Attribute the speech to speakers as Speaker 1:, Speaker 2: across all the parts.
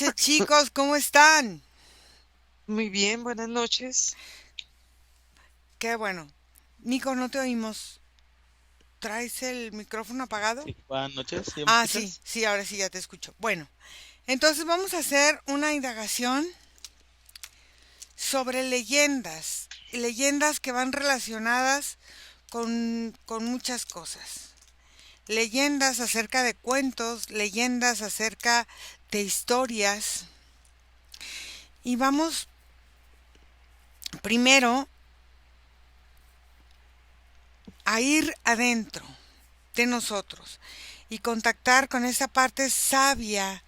Speaker 1: noches, chicos, ¿cómo están?
Speaker 2: Muy bien, buenas noches.
Speaker 1: Qué bueno. Nico, no te oímos. ¿Traes el micrófono apagado?
Speaker 2: Sí, buenas noches, ¿sí me
Speaker 1: Ah, sí,
Speaker 2: escuchas?
Speaker 1: sí, ahora sí ya te escucho. Bueno, entonces vamos a hacer una indagación sobre leyendas. Leyendas que van relacionadas con muchas cosas. Leyendas acerca de cuentos, leyendas acerca de historias. Y vamos primero a ir adentro de nosotros y contactar con esa parte sabia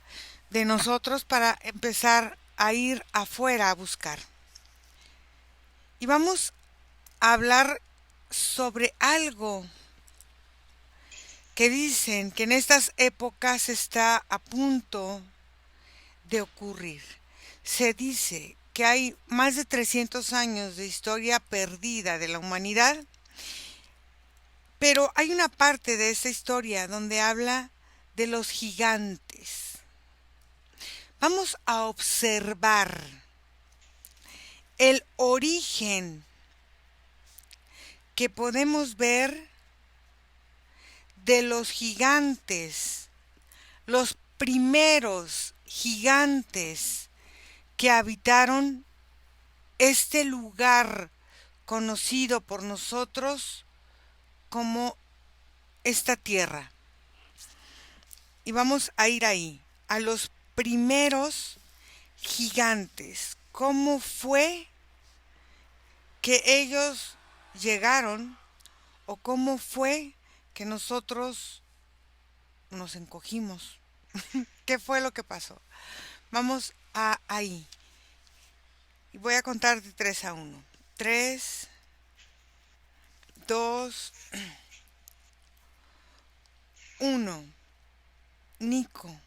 Speaker 1: de nosotros para empezar a ir afuera a buscar. Y vamos a hablar sobre algo que dicen que en estas épocas está a punto de ocurrir. Se dice que hay más de 300 años de historia perdida de la humanidad, pero hay una parte de esta historia donde habla de los gigantes. Vamos a observar el origen que podemos ver de los gigantes, los primeros gigantes que habitaron este lugar conocido por nosotros como esta tierra. Y vamos a ir ahí, a los primeros gigantes. ¿Cómo fue que ellos llegaron o cómo fue que nosotros nos encogimos? ¿Qué fue lo que pasó? Vamos a ahí. Y voy a contar de 3 a uno. 3, 2, 1. Nico.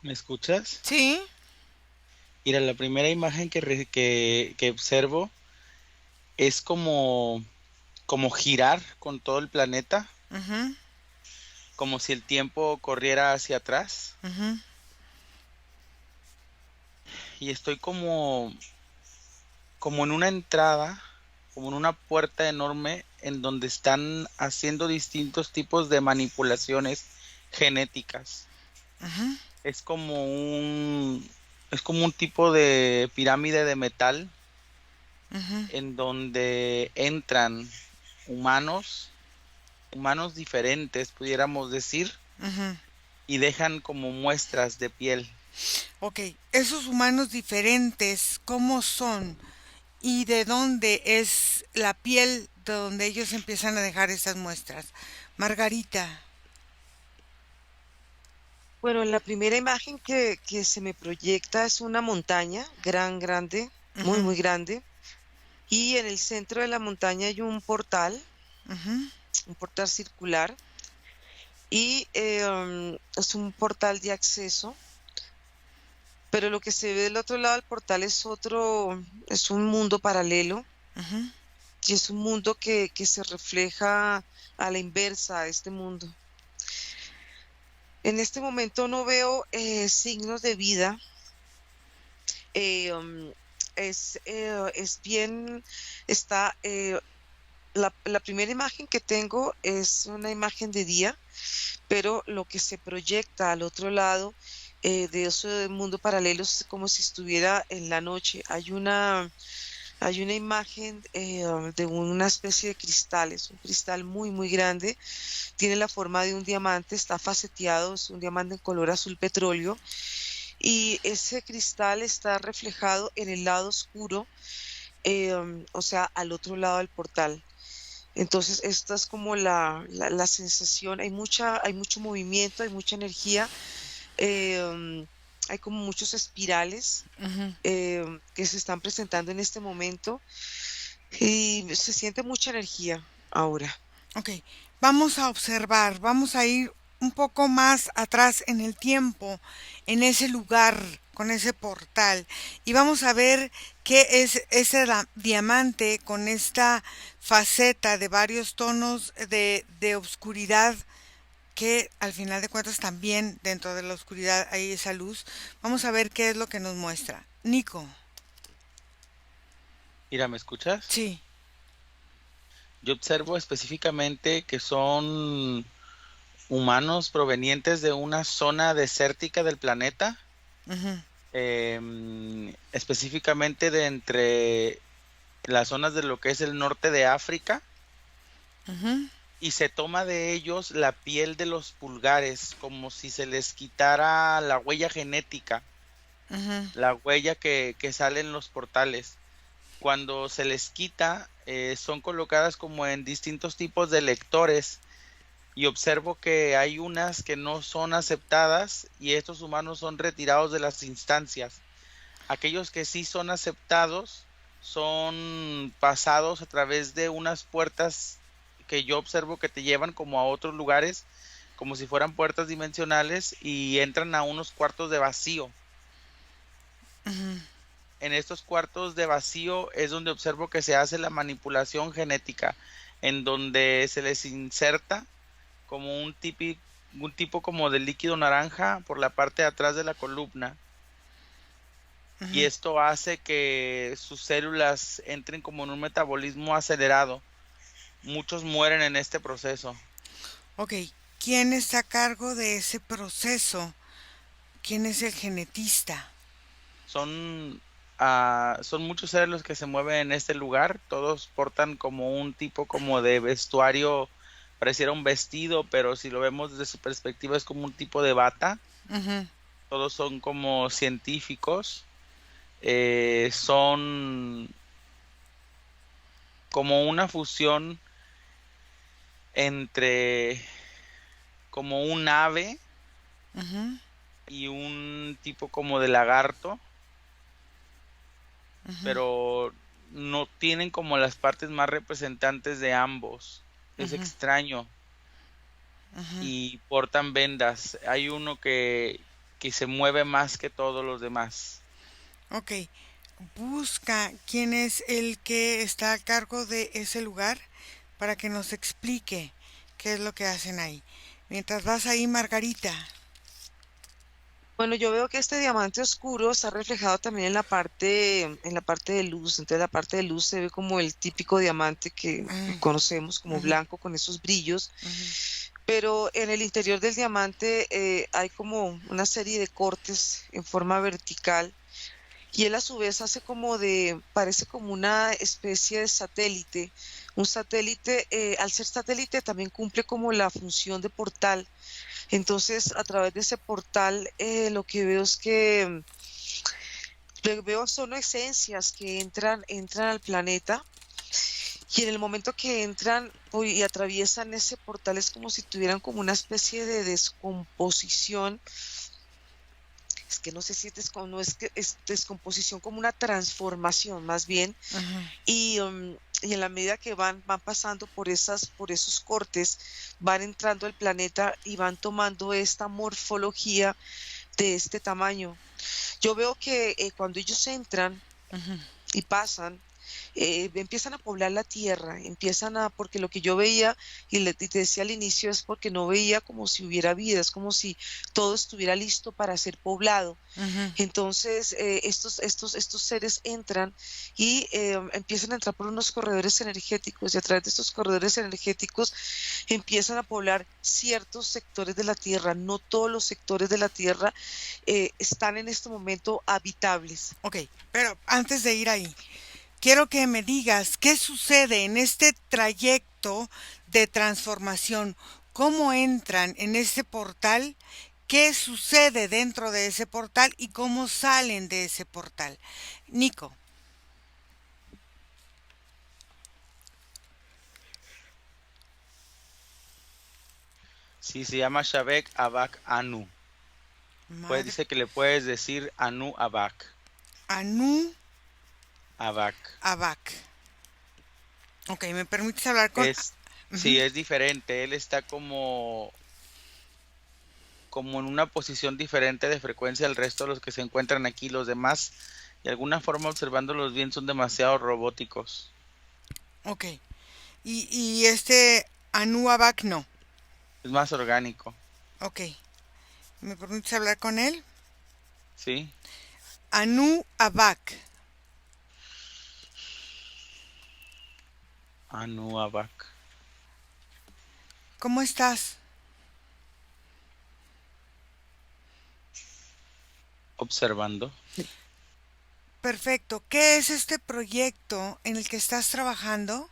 Speaker 2: ¿Me escuchas?
Speaker 1: ¿Sí?
Speaker 2: Mira, la primera imagen que observo es como girar con todo el planeta,
Speaker 1: Uh-huh,
Speaker 2: como si el tiempo corriera hacia atrás.
Speaker 1: uh-huh,
Speaker 2: Y estoy como en una entrada, como en una puerta enorme en donde están haciendo distintos tipos de manipulaciones genéticas.
Speaker 1: uh-huh,
Speaker 2: Es como un tipo de pirámide de metal
Speaker 1: uh-huh,
Speaker 2: en donde entran humanos, humanos diferentes, pudiéramos decir,
Speaker 1: uh-huh.
Speaker 2: y dejan como muestras de piel.
Speaker 1: Ok, esos humanos diferentes, ¿cómo son? ¿Y de dónde es la piel de donde ellos empiezan a dejar esas muestras? Margarita.
Speaker 2: Bueno, la primera imagen que se me proyecta es una montaña grande, muy,
Speaker 1: Uh-huh,
Speaker 2: muy grande. Y en el centro de la montaña hay
Speaker 1: uh-huh,
Speaker 2: un portal circular, y es un portal de acceso, pero lo que se ve del otro lado del portal es un mundo paralelo,
Speaker 1: uh-huh.
Speaker 2: y es un mundo que se refleja a la inversa a este mundo. En este momento no veo signos de vida. eh, um, es bien, está, la primera imagen que tengo es una imagen de día, pero lo que se proyecta al otro lado de ese mundo paralelo es como si estuviera en la noche. Hay una imagen de una especie de cristal, es un cristal muy, muy grande, tiene la forma de un diamante, está faceteado, es un diamante en color azul petróleo, y ese cristal está reflejado en el lado oscuro, o sea, al otro lado del portal. Entonces, esta es como la sensación, hay mucho movimiento, hay mucha energía, em, hay como muchos espirales
Speaker 1: Ujú.
Speaker 2: que se están presentando en este momento y se siente mucha energía ahora.
Speaker 1: Ok, vamos a observar, vamos a ir un poco más atrás en el tiempo, en ese lugar, con ese portal, y vamos a ver qué es ese diamante con esta faceta de varios tonos de oscuridad, que al final de cuentas también dentro de la oscuridad hay esa luz. Vamos a ver qué es lo que nos muestra. Nico,
Speaker 3: Mira, ¿me escuchas?
Speaker 1: sí.
Speaker 3: Yo observo específicamente que son humanos provenientes de una zona desértica del planeta,
Speaker 1: Ujú,
Speaker 3: específicamente de entre las zonas de lo que es el norte de África,
Speaker 1: ujú,
Speaker 3: y se toma de ellos la piel de los pulgares, como si se les quitara la huella genética,
Speaker 1: ujú,
Speaker 3: la huella que sale en los portales. Cuando se les quita, son colocadas como en distintos tipos de lectores, y observo que hay unas que no son aceptadas y estos humanos son retirados de las instancias. Aquellos que sí son aceptados son pasados a través de unas puertas que yo observo que te llevan como a otros lugares, como si fueran puertas dimensionales, y entran a unos cuartos de vacío.
Speaker 1: ujú.
Speaker 3: En estos cuartos de vacío es donde observo que se hace la manipulación genética, en donde se les inserta como un tipo como de líquido naranja por la parte de atrás de la columna, y esto hace que sus células entren como en un metabolismo acelerado. Muchos mueren en este proceso.
Speaker 1: Ok, ¿quién está a cargo de ese proceso? ¿Quién es el genetista?
Speaker 3: Son, son muchos seres los que se mueven en este lugar. Todos portan como un tipo como de vestuario, pareciera un vestido, pero si lo vemos desde su perspectiva es como un tipo de bata.
Speaker 1: Ujú,
Speaker 3: Todos son como científicos. Son como una fusión entre como un ave
Speaker 1: ujú,
Speaker 3: y un tipo como de lagarto,
Speaker 1: ujú,
Speaker 3: pero no tienen como las partes más representantes de ambos. Es
Speaker 1: ujú,
Speaker 3: extraño.
Speaker 1: ujú.
Speaker 3: Y portan vendas. Hay uno que se mueve más que todos los demás.
Speaker 1: Ok, busca quién es el que está a cargo de ese lugar para que nos explique qué es lo que hacen ahí. Mientras vas ahí, Margarita.
Speaker 2: Bueno, yo veo que este diamante oscuro está reflejado también en la parte de luz. Entonces, la parte de luz se ve como el típico diamante que
Speaker 1: Mm,
Speaker 2: conocemos como
Speaker 1: ujú,
Speaker 2: blanco con esos brillos.
Speaker 1: ujú,
Speaker 2: Pero en el interior del diamante hay como una serie de cortes en forma vertical y él a su vez hace parece como una especie de satélite. Un satélite, al ser satélite también cumple como la función de portal. Entonces, a través de ese portal, lo que veo es que lo que veo son esencias que entran al planeta y en el momento que entran y atraviesan ese portal es como si tuvieran como una especie de descomposición. Es que no sé si no es que es descomposición, como una transformación más bien.
Speaker 1: ujú.
Speaker 2: Y en la medida que van pasando por esos cortes, van entrando al planeta y van tomando esta morfología de este tamaño. Yo veo que cuando ellos entran y pasan, empiezan a poblar la tierra, porque lo que yo veía y te decía al inicio es porque no veía como si hubiera vida, es como si todo estuviera listo para ser poblado.
Speaker 1: Ujú.
Speaker 2: Entonces, estos seres entran y empiezan a entrar por unos corredores energéticos y a través de estos corredores energéticos empiezan a poblar ciertos sectores de la Tierra. No todos los sectores de la Tierra están en este momento habitables.
Speaker 1: Ok, pero antes de ir ahí, quiero que me digas qué sucede en este trayecto de transformación, cómo entran en ese portal, qué sucede dentro de ese portal y cómo salen de ese portal. Nico.
Speaker 3: Sí, se llama Shabek Abak Anu. Pues
Speaker 1: Madre.
Speaker 3: dice que le puedes decir Anu Abak.
Speaker 1: Anu
Speaker 3: Abak.
Speaker 1: Abak. Ok, ¿me permites hablar con...
Speaker 3: Sí,
Speaker 1: Ujú.
Speaker 3: es diferente. Él está como en una posición diferente de frecuencia al resto de los que se encuentran aquí. Los demás, de alguna forma observándolos bien, son demasiado robóticos.
Speaker 1: Ok. Y este Anu Abak no.
Speaker 3: Es más orgánico,
Speaker 1: Ok. ¿Me permites hablar con él?
Speaker 3: ¿sí?
Speaker 1: Anu Abak.
Speaker 3: Anu Abak.
Speaker 1: ¿Cómo estás?
Speaker 3: Observando.
Speaker 1: Perfecto. ¿Qué es este proyecto en el que estás trabajando?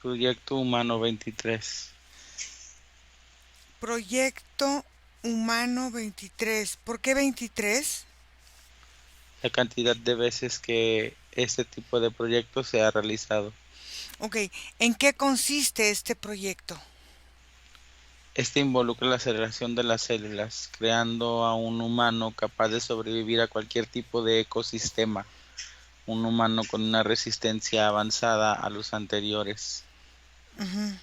Speaker 3: Proyecto Humano 23.
Speaker 1: Proyecto Humano 23. ¿Por qué 23?
Speaker 3: La cantidad de veces que este tipo de proyecto se ha realizado.
Speaker 1: Ok. ¿En qué consiste este proyecto?
Speaker 3: Este involucra la aceleración de las células, creando a un humano capaz de sobrevivir a cualquier tipo de ecosistema. Un humano con una resistencia avanzada a los anteriores.
Speaker 1: Ujú.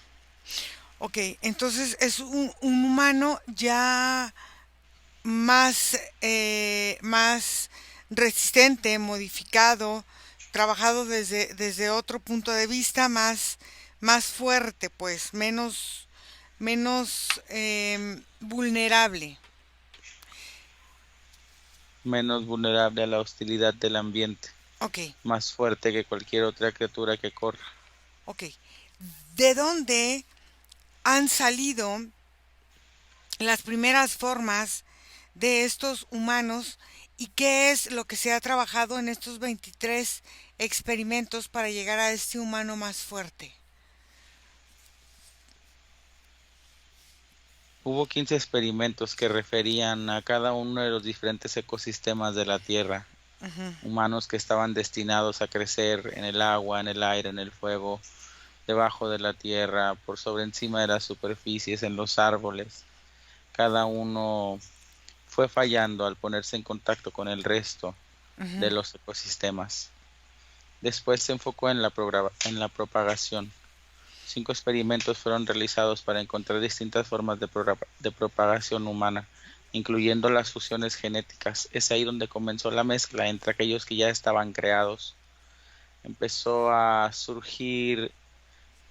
Speaker 1: Ok, entonces es un humano ya más resistente, modificado, trabajado desde otro punto de vista, más fuerte, pues, menos vulnerable.
Speaker 3: Menos vulnerable a la hostilidad del ambiente.
Speaker 1: Ok,
Speaker 3: Más fuerte que cualquier otra criatura que corra.
Speaker 1: ok. ¿De dónde han salido las primeras formas de estos humanos y qué es lo que se ha trabajado en estos 23 experimentos para llegar a este humano más fuerte?
Speaker 3: Hubo 15 experimentos que referían a cada uno de los diferentes ecosistemas de la Tierra.
Speaker 1: Ujú,
Speaker 3: Humanos que estaban destinados a crecer en el agua, en el aire, en el fuego, debajo de la tierra, por sobre encima de las superficies, en los árboles. Cada uno fue fallando al ponerse en contacto con el resto
Speaker 1: ujú,
Speaker 3: de los ecosistemas. Después se enfocó en la propagación. 5 experimentos fueron realizados para encontrar distintas formas de propagación humana, incluyendo las fusiones genéticas. Es ahí donde comenzó la mezcla entre aquellos que ya estaban creados. Empezó a surgir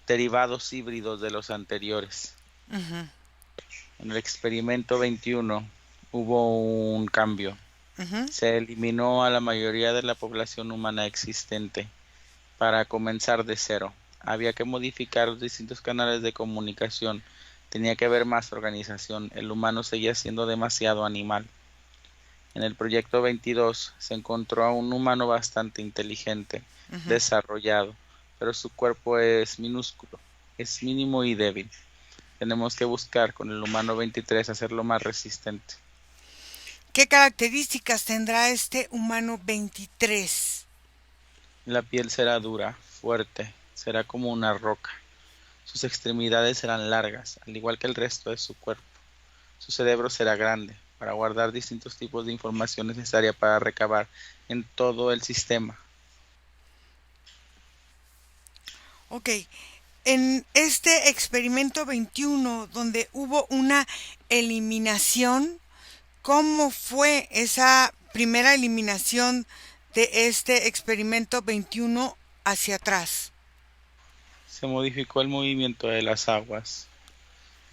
Speaker 3: derivados híbridos de los anteriores.
Speaker 1: ujú,
Speaker 3: En el experimento 21 hubo un cambio.
Speaker 1: ujú.
Speaker 3: Se eliminó a la mayoría de la población humana existente para comenzar de cero. Había que modificar los distintos canales de comunicación. Tenía que haber más organización. El humano seguía siendo demasiado animal. En el proyecto 22 se encontró a un humano bastante inteligente,
Speaker 1: Ujú.
Speaker 3: desarrollado, pero su cuerpo es minúsculo, es mínimo y débil. Tenemos que buscar con el humano 23 hacerlo más resistente.
Speaker 1: ¿Qué características tendrá este humano 23?
Speaker 3: La piel será dura, fuerte, será como una roca. Sus extremidades serán largas, al igual que el resto de su cuerpo. Su cerebro será grande, para guardar distintos tipos de información necesaria para recabar en todo el sistema.
Speaker 1: Ok, en este experimento 21 donde hubo una eliminación, ¿cómo fue esa primera eliminación de este experimento 21 hacia atrás?
Speaker 3: Se modificó el movimiento de las aguas.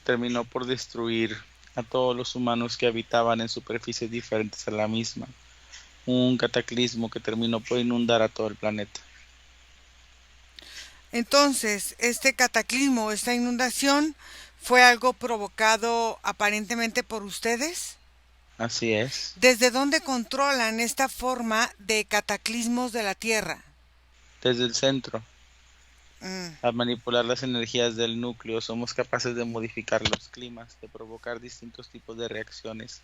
Speaker 3: Terminó por destruir a todos los humanos que habitaban en superficies diferentes a la misma. Un cataclismo que terminó por inundar a todo el planeta.
Speaker 1: Entonces, este cataclismo, esta inundación, ¿fue algo provocado aparentemente por ustedes?
Speaker 3: Así es.
Speaker 1: ¿Desde dónde controlan esta forma de cataclismos de la Tierra?
Speaker 3: Desde el centro,
Speaker 1: Mm,
Speaker 3: al manipular las energías del núcleo, somos capaces de modificar los climas, de provocar distintos tipos de reacciones.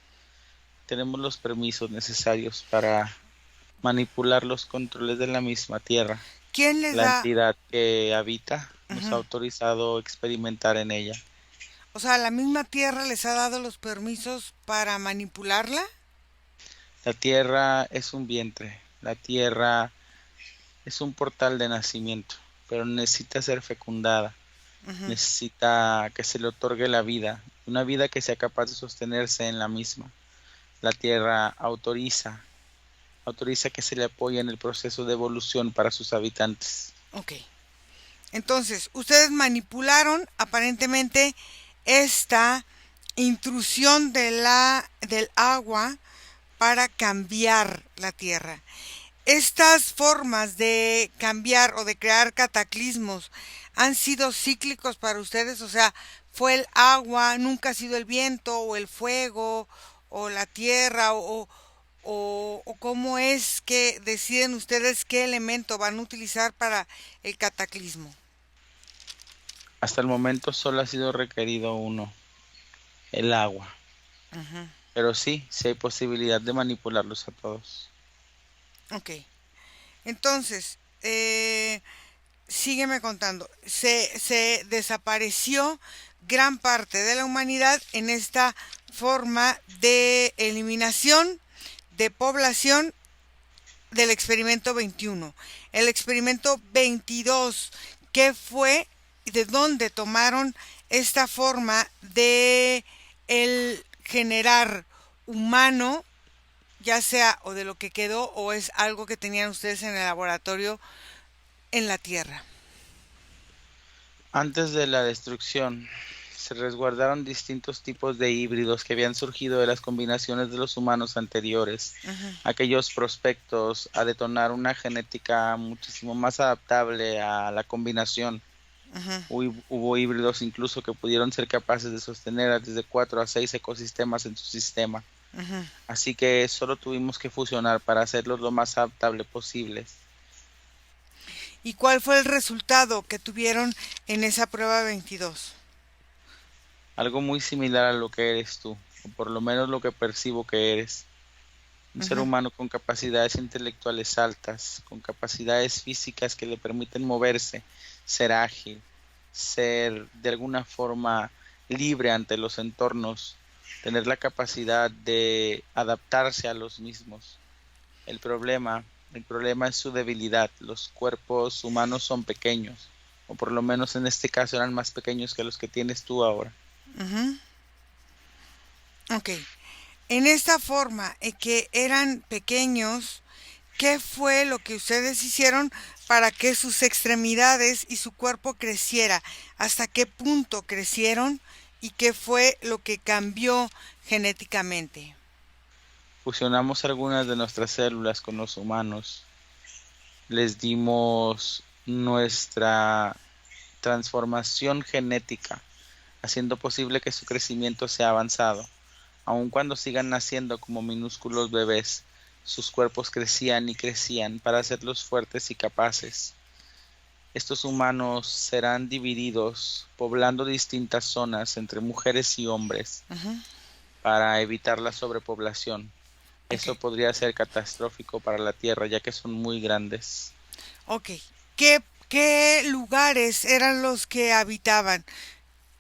Speaker 3: Tenemos los permisos necesarios para manipular los controles de la misma Tierra.
Speaker 1: ¿Quién les
Speaker 3: La
Speaker 1: da,
Speaker 3: entidad que habita nos ha
Speaker 1: Ujú.
Speaker 3: autorizado experimentar en ella.
Speaker 1: O sea, ¿la misma Tierra les ha dado los permisos para manipularla?
Speaker 3: La tierra es un vientre, la tierra es un portal de nacimiento, pero necesita ser fecundada,
Speaker 1: Ujú.
Speaker 3: necesita que se le otorgue la vida, una vida que sea capaz de sostenerse en la misma. La tierra autoriza que se le apoye en el proceso de evolución para sus habitantes.
Speaker 1: Ok. Entonces, ustedes manipularon aparentemente esta intrusión del agua para cambiar la Tierra. Estas formas de cambiar o de crear cataclismos han sido cíclicos para ustedes, o sea, fue el agua, nunca ha sido el viento o el fuego o la tierra o cómo es que deciden ustedes qué elemento van a utilizar para el cataclismo.
Speaker 3: Hasta el momento solo ha sido requerido uno, el agua.
Speaker 1: Ujú.
Speaker 3: Pero sí, sí hay posibilidad de manipularlos a todos.
Speaker 1: Ok. Entonces, sígueme contando. Se desapareció gran parte de la humanidad en esta forma de eliminación de población del experimento 21. El experimento 22, ¿qué fue y de dónde tomaron esta forma de el generar humano, ya sea o de lo que quedó o es algo que tenían ustedes en el laboratorio en la Tierra?
Speaker 3: Antes de la destrucción, se resguardaron distintos tipos de híbridos que habían surgido de las combinaciones de los humanos anteriores,
Speaker 1: Ujú,
Speaker 3: aquellos prospectos a detonar una genética muchísimo más adaptable a la combinación.
Speaker 1: ujú,
Speaker 3: Hubo híbridos incluso que pudieron ser capaces de sostener desde 4 a 6 ecosistemas en su sistema.
Speaker 1: ujú.
Speaker 3: Así que solo tuvimos que fusionar para hacerlos lo más adaptable posibles.
Speaker 1: ¿Y cuál fue el resultado que tuvieron en esa prueba 22?
Speaker 3: Algo muy similar a lo que eres tú, o por lo menos lo que percibo que eres. Un ser
Speaker 1: Ujú,
Speaker 3: humano con capacidades intelectuales altas, con capacidades físicas que le permiten moverse, ser ágil, ser de alguna forma libre ante los entornos, tener la capacidad de adaptarse a los mismos. El problema, el problema es su debilidad. Los cuerpos humanos son pequeños, o por lo menos en este caso eran más pequeños que los que tienes tú ahora.
Speaker 1: ujú. Ok. En esta forma en que eran pequeños, ¿qué fue lo que ustedes hicieron para que sus extremidades y su cuerpo creciera? ¿Hasta qué punto crecieron? ¿Y qué fue lo que cambió genéticamente?
Speaker 3: Fusionamos algunas de nuestras células con los humanos, les dimos nuestra transformación genética, haciendo posible que su crecimiento sea avanzado. Aun cuando sigan naciendo como minúsculos bebés, sus cuerpos crecían y crecían para hacerlos fuertes y capaces. Estos humanos serán divididos, poblando distintas zonas entre mujeres y hombres
Speaker 1: Ujú.
Speaker 3: para evitar la sobrepoblación.
Speaker 1: Ok,
Speaker 3: Eso podría ser catastrófico para la Tierra, ya que son muy grandes.
Speaker 1: ok. ¿Qué lugares eran los que habitaban?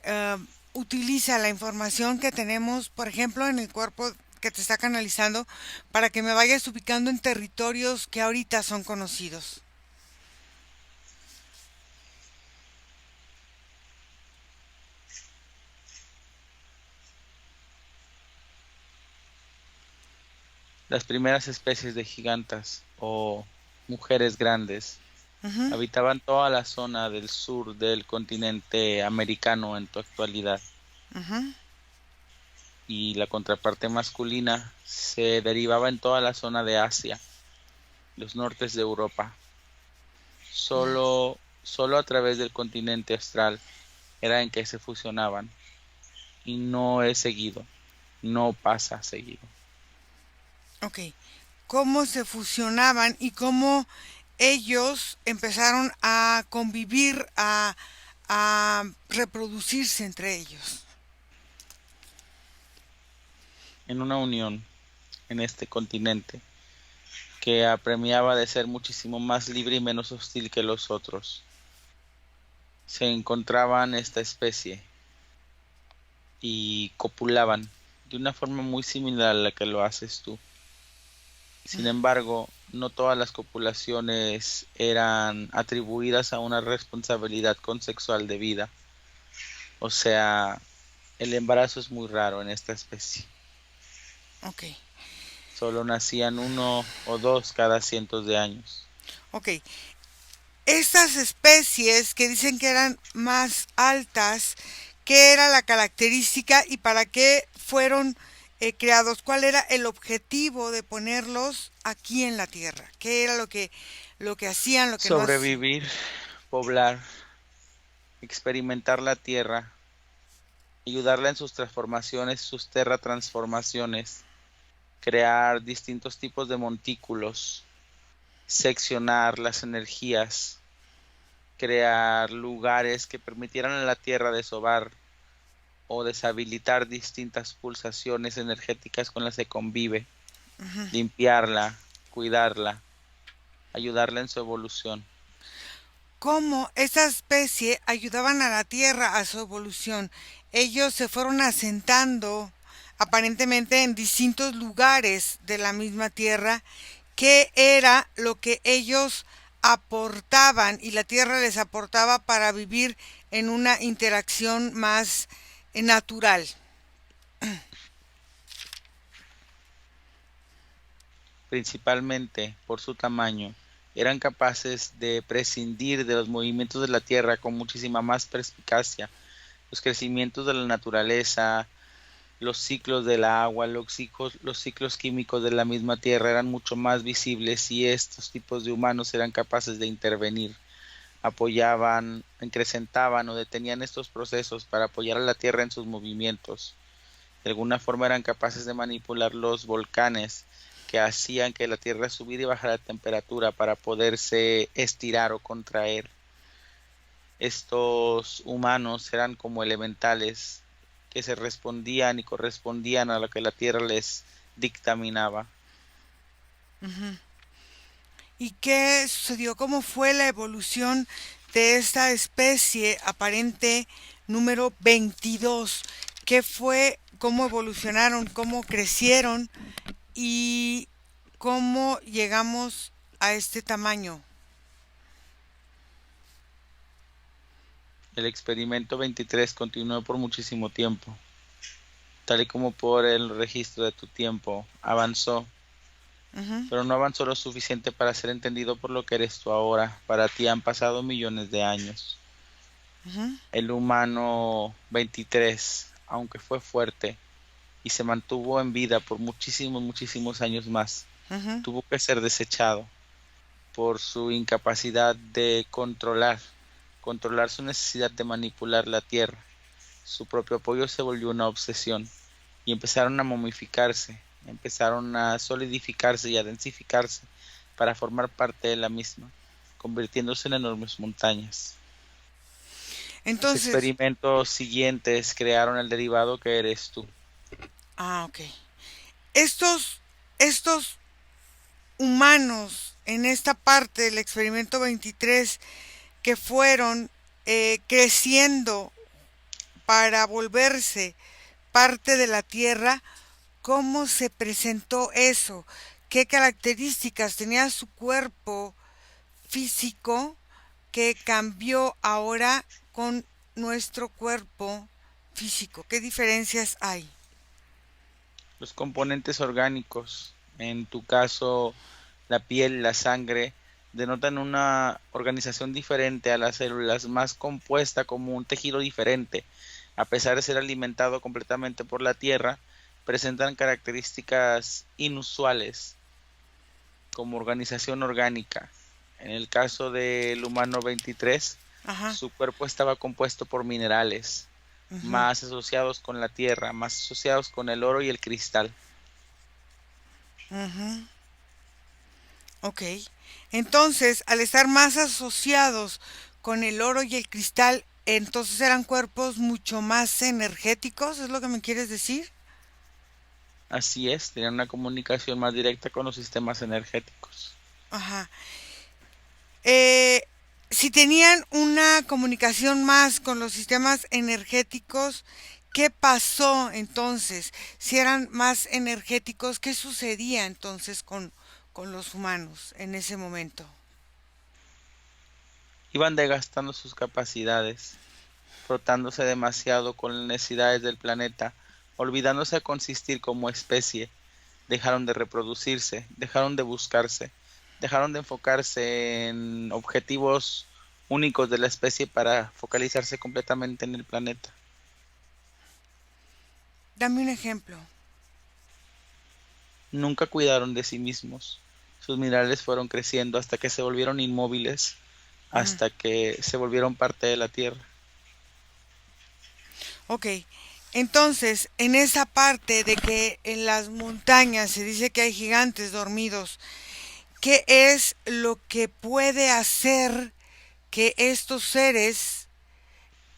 Speaker 1: eh, Utiliza la información que tenemos, por ejemplo, en el cuerpo que te está canalizando, para que me vayas ubicando en territorios que ahorita son conocidos.
Speaker 3: Las primeras especies de gigantas o mujeres grandes
Speaker 1: Ujú,
Speaker 3: habitaban toda la zona del sur del continente americano en tu actualidad,
Speaker 1: ujú,
Speaker 3: y la contraparte masculina se derivaba en toda la zona de Asia, los nortes de Europa. Solo a través del continente astral era en que se fusionaban, y no es seguido, no pasa seguido.
Speaker 1: ok. ¿Cómo se fusionaban y cómo ellos empezaron a convivir, a reproducirse entre ellos?
Speaker 3: En una unión en este continente que apremiaba de ser muchísimo más libre y menos hostil que los otros. se encontraban esta especie y copulaban de una forma muy similar a la que lo haces tú. Sin embargo, no todas las copulaciones eran atribuidas a una responsabilidad consexual debida. O sea, el embarazo es muy raro en esta especie.
Speaker 1: Ok,
Speaker 3: Solo nacían uno o dos cada cientos de años.
Speaker 1: ok. Estas especies que dicen que eran más altas, ¿qué era la característica y para qué fueron creados? ¿Cuál era el objetivo de ponerlos aquí en la Tierra? ¿Qué era lo que hacían, lo que no hacían?
Speaker 3: Sobrevivir, poblar, experimentar la tierra, ayudarla en sus transformaciones, sus terratransformaciones, crear distintos tipos de montículos, seccionar las energías, crear lugares que permitieran a la tierra desovar o deshabilitar distintas pulsaciones energéticas con las que convive, limpiarla, cuidarla, ayudarla en su evolución.
Speaker 1: Cómo esa especie ayudaban a la Tierra a su evolución. Ellos se fueron asentando aparentemente en distintos lugares de la misma Tierra. ¿Qué era lo que ellos aportaban y la Tierra les aportaba para vivir en una interacción más natural?
Speaker 3: Principalmente por su tamaño, eran capaces de prescindir de los movimientos de la Tierra con muchísima más perspicacia. Los crecimientos de la naturaleza, los ciclos del agua, los ciclos químicos de la misma Tierra eran mucho más visibles y estos tipos de humanos eran capaces de intervenir, apoyaban, acrecentaban o detenían estos procesos para apoyar a la Tierra en sus movimientos. De alguna forma eran capaces de manipular los volcanes que hacían que la Tierra subiera y bajara de temperatura para poderse estirar o contraer. Estos humanos eran como elementales que se respondían y correspondían a lo que la Tierra les dictaminaba.
Speaker 1: ¿Y qué sucedió? ¿Cómo fue la evolución de esta especie aparente número 22? ¿Qué fue? ¿Cómo evolucionaron? ¿Cómo crecieron? ¿Y cómo llegamos a este tamaño?
Speaker 3: El experimento 23 continuó por muchísimo tiempo, tal y como por el registro de tu tiempo avanzó,
Speaker 1: Ujú,
Speaker 3: pero no avanzó lo suficiente para ser entendido por lo que eres tú ahora. Para ti han pasado millones de años.
Speaker 1: ujú,
Speaker 3: El humano 23, aunque fue fuerte y se mantuvo en vida por muchísimos años más,
Speaker 1: ujú.
Speaker 3: tuvo que ser desechado por su incapacidad de controlar su necesidad de manipular la tierra. Su propio apoyo se volvió una obsesión y empezaron a momificarse, empezaron a solidificarse y a densificarse para formar parte de la misma, convirtiéndose en enormes montañas. Los
Speaker 1: Entonces,
Speaker 3: experimentos siguientes crearon el derivado que eres tú.
Speaker 1: ok. Estos, estos humanos en esta parte del experimento 23 que fueron creciendo para volverse parte de la Tierra, ¿cómo se presentó eso? ¿Qué características tenía su cuerpo físico que cambió ahora con nuestro cuerpo físico? ¿Qué diferencias hay?
Speaker 3: Los componentes orgánicos, en tu caso la piel, la sangre, denotan una organización diferente a las células, más compuesta como un tejido diferente. A pesar de ser alimentado completamente por la tierra, presentan características inusuales como organización orgánica. En el caso del humano 23,
Speaker 1: Ajá.
Speaker 3: su cuerpo estaba compuesto por minerales,
Speaker 1: Ujú,
Speaker 3: más asociados con la tierra, más asociados con el oro y el cristal.
Speaker 1: ujú. Ok. Entonces, al estar más asociados con el oro y el cristal, entonces eran cuerpos mucho más energéticos, ¿es lo que me quieres decir?
Speaker 3: Así es, tenían una comunicación más directa con los sistemas energéticos.
Speaker 1: Ajá. Eh, si tenían una comunicación más con los sistemas energéticos, ¿qué pasó entonces? Si eran más energéticos, ¿qué sucedía entonces con los humanos en ese momento?
Speaker 3: Iban desgastando sus capacidades, frotándose demasiado con las necesidades del planeta, olvidándose de consistir como especie, dejaron de reproducirse, dejaron de buscarse, dejaron de enfocarse en objetivos únicos de la especie para focalizarse completamente en el planeta.
Speaker 1: Dame un ejemplo.
Speaker 3: Nunca cuidaron de sí mismos. Sus minerales fueron creciendo hasta que se volvieron inmóviles,
Speaker 1: Ujú.
Speaker 3: hasta que se volvieron parte de la Tierra.
Speaker 1: Ok, entonces, en esa parte de que en las montañas se dice que hay gigantes dormidos, ¿qué es lo que puede hacer que estos seres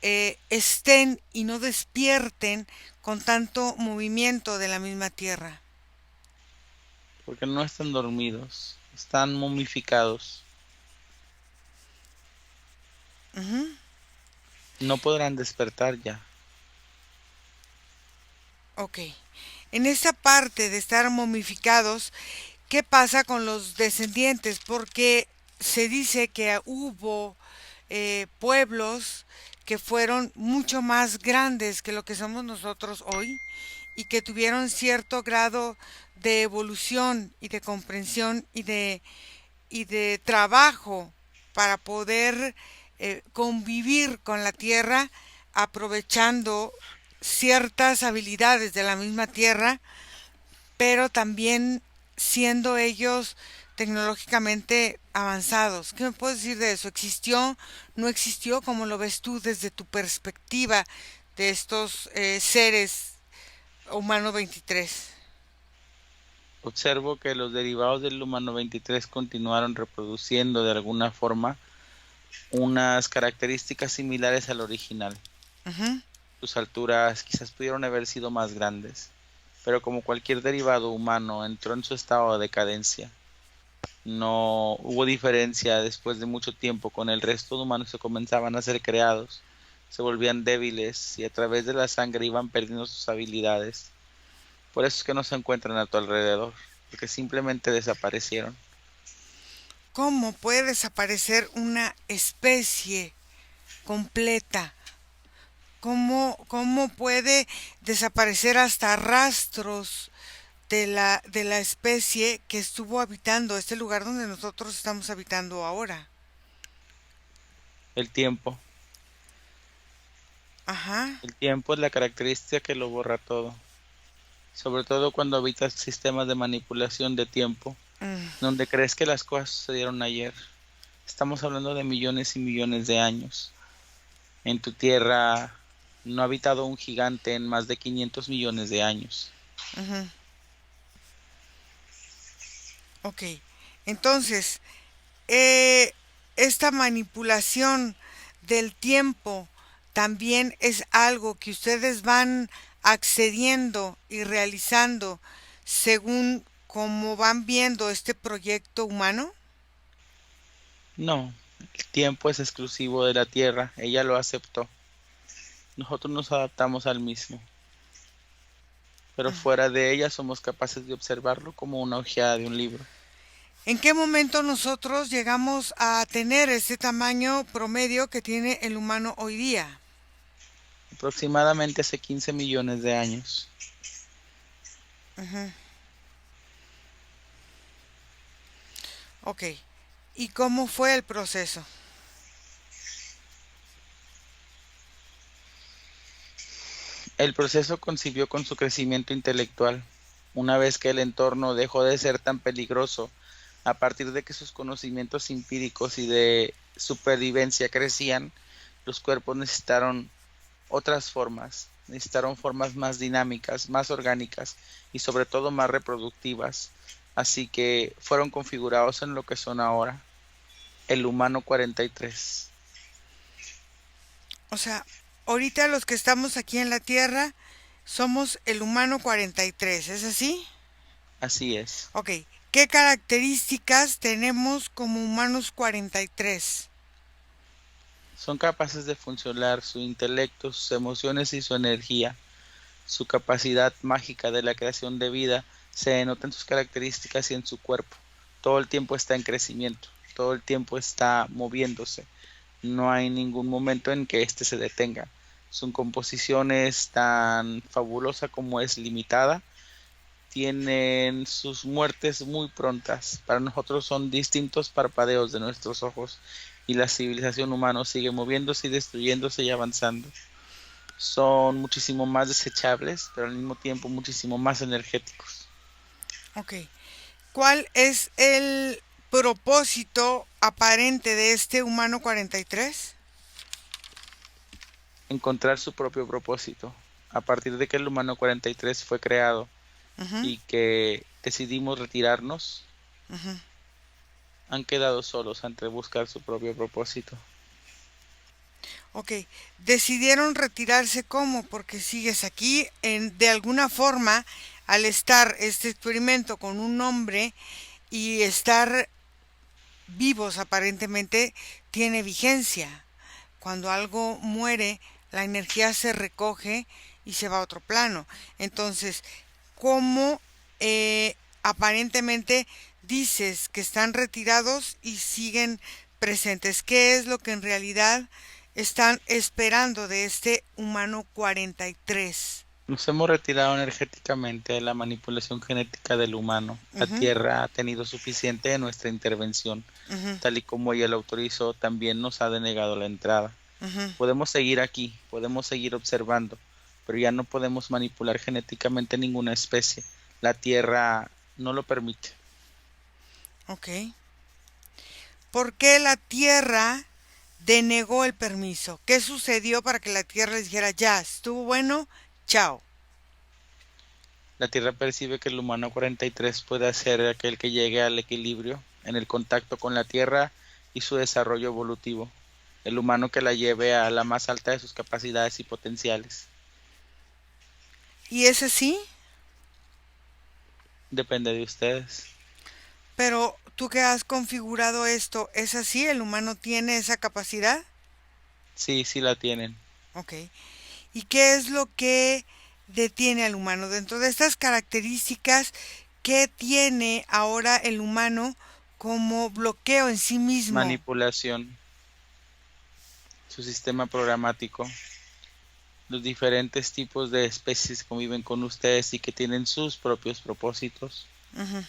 Speaker 1: estén y no despierten con tanto movimiento de la misma tierra?
Speaker 3: Porque no están dormidos, están momificados.
Speaker 1: Ujú.
Speaker 3: No podrán despertar ya.
Speaker 1: Ok, en esa parte de estar momificados, ¿qué pasa con los descendientes? Porque se dice que hubo pueblos que fueron mucho más grandes que lo que somos nosotros hoy y que tuvieron cierto grado de evolución y de comprensión y de trabajo para poder convivir con la tierra aprovechando ciertas habilidades de la misma tierra, pero también siendo ellos tecnológicamente avanzados. ¿Qué me puedes decir de eso? ¿Existió? ¿No existió? ¿Cómo lo ves tú desde tu perspectiva de estos seres humano 23?
Speaker 3: Observo que los derivados del humano 23 continuaron reproduciendo de alguna forma unas características similares al original.
Speaker 1: Ujú.
Speaker 3: Sus alturas quizás pudieron haber sido más grandes, pero como cualquier derivado humano entró en su estado de decadencia. No hubo diferencia después de mucho tiempo con el resto de humanos que comenzaban a ser creados. Se volvían débiles y a través de la sangre iban perdiendo sus habilidades. Por eso es que no se encuentran a tu alrededor, porque simplemente desaparecieron.
Speaker 1: ¿Cómo puede desaparecer una especie completa? ¿Cómo puede desaparecer hasta rastros de la especie que estuvo habitando este lugar donde nosotros estamos habitando ahora?
Speaker 3: El tiempo.
Speaker 1: Ajá.
Speaker 3: El tiempo es la característica que lo borra todo, sobre todo cuando habitas sistemas de manipulación de tiempo,
Speaker 1: Mm.
Speaker 3: donde crees que las cosas sucedieron ayer. Estamos hablando de millones y millones de años. En tu tierra no ha habitado un gigante en más de 500 millones de años.
Speaker 1: Ujú. Ok. Entonces, eh, esta manipulación del tiempo también es algo que ustedes van accediendo y realizando según cómo van viendo este proyecto humano.
Speaker 3: No, el tiempo es exclusivo de la tierra, ella lo aceptó. Nosotros nos adaptamos al mismo, pero fuera de ella somos capaces de observarlo como una hojeada de un libro.
Speaker 1: ¿En qué momento nosotros llegamos a tener este tamaño promedio que tiene el humano hoy día?
Speaker 3: Aproximadamente hace 15 millones de años.
Speaker 1: Ujú. Ok. ¿Y cómo fue el proceso?
Speaker 3: El proceso concibió con su crecimiento intelectual. Una vez que el entorno dejó de ser tan peligroso, a partir de que sus conocimientos empíricos y de supervivencia crecían, los cuerpos necesitaron formas más dinámicas, más orgánicas y sobre todo más reproductivas. Así que fueron configurados en lo que son ahora, el humano 43.
Speaker 1: O sea, ahorita los que estamos aquí en la Tierra somos el humano 43, ¿es así?
Speaker 3: Así es.
Speaker 1: Ok. ¿Qué características tenemos como humanos 43?
Speaker 3: Son capaces de funcionar su intelecto, sus emociones y su energía. Su capacidad mágica de la creación de vida se denota en sus características y en su cuerpo. Todo el tiempo está en crecimiento, todo el tiempo está moviéndose. No hay ningún momento en que éste se detenga. Su composición es tan fabulosa como es limitada. Tienen sus muertes muy prontas. Para nosotros son distintos parpadeos de nuestros ojos y la civilización humana sigue moviéndose y destruyéndose y avanzando. Son muchísimo más desechables, pero al mismo tiempo muchísimo más energéticos.
Speaker 1: Ok. ¿Cuál es el propósito aparente de este humano 43?
Speaker 3: Encontrar su propio propósito. A partir de que el humano 43 fue creado
Speaker 1: Ujú,
Speaker 3: y que decidimos retirarnos,
Speaker 1: ujú.
Speaker 3: han quedado solos ante buscar su propio propósito.
Speaker 1: Ok, decidieron retirarse ¿cómo? Porque sigues aquí, de alguna forma, al estar este experimento con un hombre y estar vivos aparentemente, tiene vigencia. Cuando algo muere, la energía se recoge y se va a otro plano. Entonces, ¿cómo aparentemente dices que están retirados y siguen presentes? ¿Qué es lo que en realidad están esperando de este humano 43?
Speaker 3: Nos hemos retirado energéticamente de la manipulación genética del humano. La
Speaker 1: Ujú,
Speaker 3: Tierra ha tenido suficiente de nuestra intervención.
Speaker 1: ujú,
Speaker 3: Tal y como ella lo autorizó, también nos ha denegado la entrada.
Speaker 1: ujú.
Speaker 3: Podemos seguir aquí, podemos seguir observando, pero ya no podemos manipular genéticamente ninguna especie. La Tierra no lo permite.
Speaker 1: Ok. ¿Por qué la Tierra denegó el permiso? ¿Qué sucedió para que la Tierra les dijera ya, estuvo bueno, chao?
Speaker 3: La Tierra percibe que el humano 43 puede ser aquel que llegue al equilibrio en el contacto con la Tierra y su desarrollo evolutivo. El humano que la lleve a la más alta de sus capacidades y potenciales.
Speaker 1: ¿Y es así?
Speaker 3: Depende de ustedes.
Speaker 1: Pero tú que has configurado esto, ¿es así? ¿El humano tiene esa capacidad?
Speaker 3: Sí, sí la tienen.
Speaker 1: Ok. ¿Y qué es lo que detiene al humano? Dentro de estas características, ¿qué tiene ahora el humano como bloqueo en sí mismo?
Speaker 3: Manipulación, su sistema programático, los diferentes tipos de especies que conviven con ustedes y que tienen sus propios propósitos.
Speaker 1: Ujú.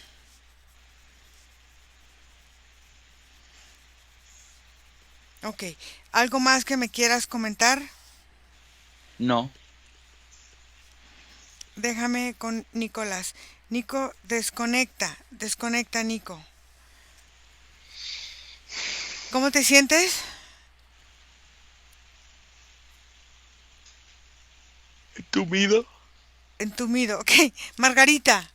Speaker 1: Ok. ¿Algo más que me quieras comentar?
Speaker 3: No,
Speaker 1: Déjame con Nicolás. Nico, desconecta. Desconecta, Nico. ¿Cómo te sientes?
Speaker 3: ¿entumido?
Speaker 1: Entumido. Ok. Margarita.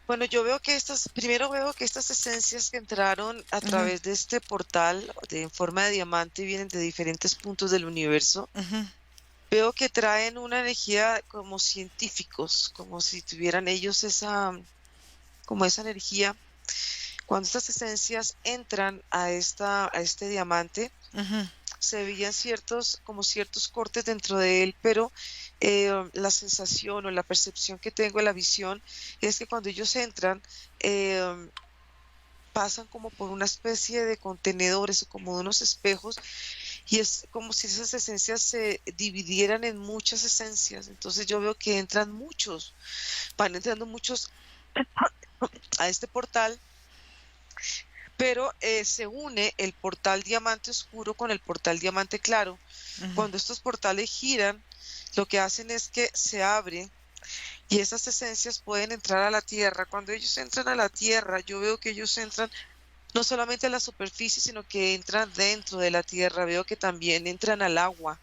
Speaker 2: Bueno, yo veo que primero veo que estas esencias que entraron a
Speaker 1: Ujú,
Speaker 2: través de este portal en forma de diamante vienen de diferentes puntos del universo.
Speaker 1: ujú,
Speaker 2: Veo que traen una energía como científicos, como si tuvieran ellos como esa energía. Cuando estas esencias entran a este diamante,
Speaker 1: ujú,
Speaker 2: se veían como ciertos cortes dentro de él, pero la sensación o la percepción que tengo, la visión, es que cuando ellos entran, eh, pasan como por una especie de contenedores o como de unos espejos, y es como si esas esencias se dividieran en muchas esencias. Entonces yo veo que van entrando muchos a este portal, pero se une el portal diamante oscuro con el portal diamante claro.
Speaker 1: ujú.
Speaker 2: Cuando estos portales giran, lo que hacen es que se abre y esas esencias pueden entrar a la tierra. Cuando ellos entran a la tierra, yo veo que ellos entran no solamente a la superficie, sino que entran dentro de la tierra. Veo que también entran al agua.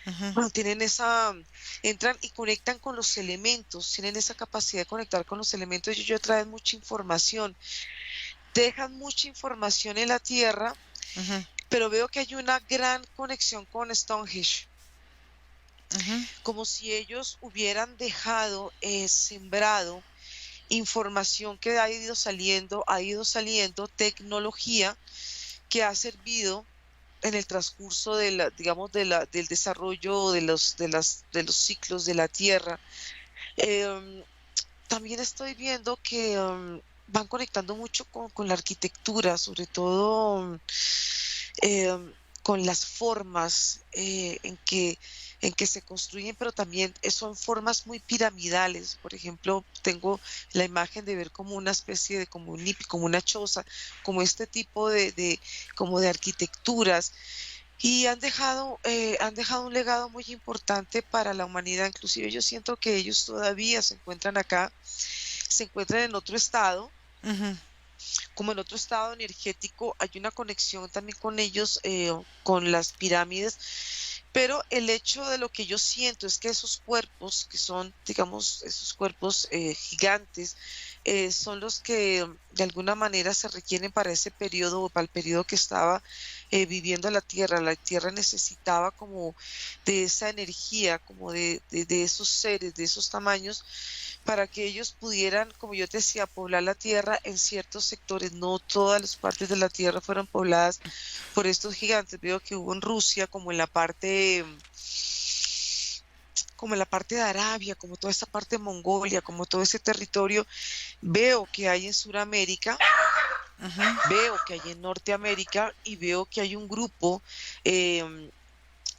Speaker 1: Ujú.
Speaker 2: Bueno, entran y conectan con los elementos, tienen esa capacidad de conectar con los elementos. Ellos traen mucha información, dejan mucha información en la tierra,
Speaker 1: Ujú,
Speaker 2: pero veo que hay una gran conexión con Stonehenge,
Speaker 1: ujú,
Speaker 2: como si ellos hubieran dejado sembrado información que ha ido saliendo, tecnología que ha servido en el transcurso de la, digamos, del desarrollo de los ciclos de la Tierra. Em, También estoy viendo que van conectando mucho con la arquitectura, sobre todo con las formas en que se construyen, pero también son formas muy piramidales. Por ejemplo, tengo la imagen de ver como una especie de como un como una choza, como este tipo como de arquitecturas. Y han dejado un legado muy importante para la humanidad. Inclusive yo siento que ellos todavía se encuentran acá, se encuentran en otro estado,
Speaker 1: Ujú.
Speaker 2: como en otro estado energético. Hay una conexión también con ellos, con las pirámides, pero el hecho de lo que yo siento es que esos cuerpos, que son, digamos, esos cuerpos gigantes, son los que de alguna manera se requieren para ese periodo o para el periodo que estaba viviendo la Tierra. La Tierra necesitaba como de esa energía, como de esos seres, de esos tamaños, para que ellos pudieran, como yo te decía, poblar la Tierra en ciertos sectores. No todas las partes de la Tierra fueron pobladas por estos gigantes. Veo que hubo en Rusia, como en la parte de Arabia, como toda esa parte de Mongolia, como todo ese territorio. Veo que hay en Sudamérica,
Speaker 1: Ujú.
Speaker 2: veo que hay en Norteamérica y veo que hay un grupo em,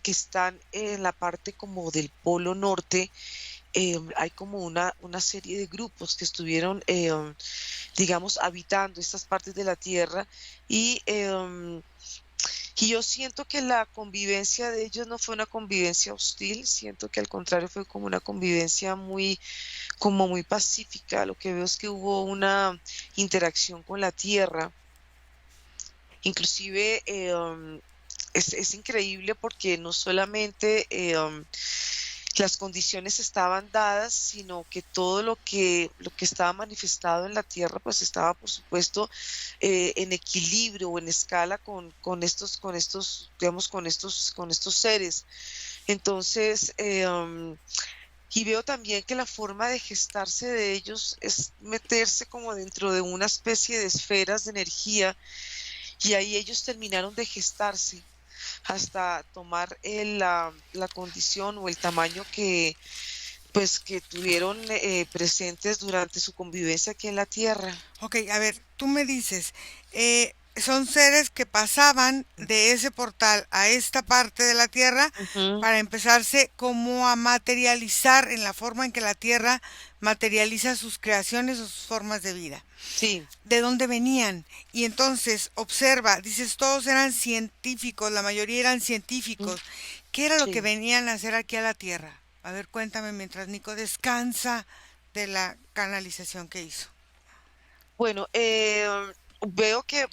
Speaker 2: que están en la parte como del Polo Norte. Hay como una serie de grupos que estuvieron, digamos, habitando estas partes de la Tierra, y, em, y yo siento que la convivencia de ellos no fue una convivencia hostil. Siento que al contrario fue como una convivencia como muy pacífica. Lo que veo es que hubo una interacción con la Tierra. Inclusive es increíble porque no solamente las condiciones estaban dadas, sino que todo lo que estaba manifestado en la Tierra, pues estaba, por supuesto, en equilibrio o en escala con estos, digamos, con estos seres. Entonces, y veo también que la forma de gestarse de ellos es meterse como dentro de una especie de esferas de energía, y ahí ellos terminaron de gestarse hasta tomar la condición o el tamaño que pues que tuvieron presentes durante su convivencia aquí en la Tierra.
Speaker 1: Ok, a ver, tú me dices, son seres que pasaban de ese portal a esta parte de la Tierra
Speaker 2: Ujú.
Speaker 1: para empezarse como a materializar en la forma en que la Tierra materializa sus creaciones o sus formas de vida.
Speaker 2: Sí.
Speaker 1: ¿De dónde venían? Y entonces observa, dices, todos eran científicos, la mayoría eran
Speaker 2: Mm.
Speaker 1: científicos. ¿Qué era lo que
Speaker 2: Sí.
Speaker 1: venían a hacer aquí a la Tierra? A ver, cuéntame mientras Nico descansa de la canalización que hizo.
Speaker 2: Bueno, veo que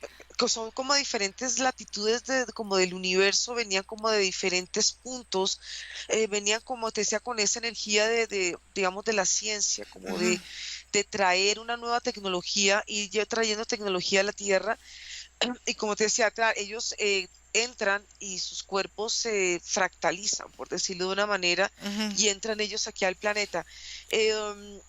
Speaker 2: son como diferentes latitudes como del universo. Venían como de diferentes puntos, venían, como te decía, con esa energía digamos, de la ciencia, como
Speaker 1: Ujú.
Speaker 2: de traer una nueva tecnología y ya trayendo tecnología a la Tierra. Y como te decía, ellos entran y sus cuerpos se fractalizan, por decirlo de una manera,
Speaker 1: Ujú.
Speaker 2: y entran ellos aquí al planeta. Eh, um,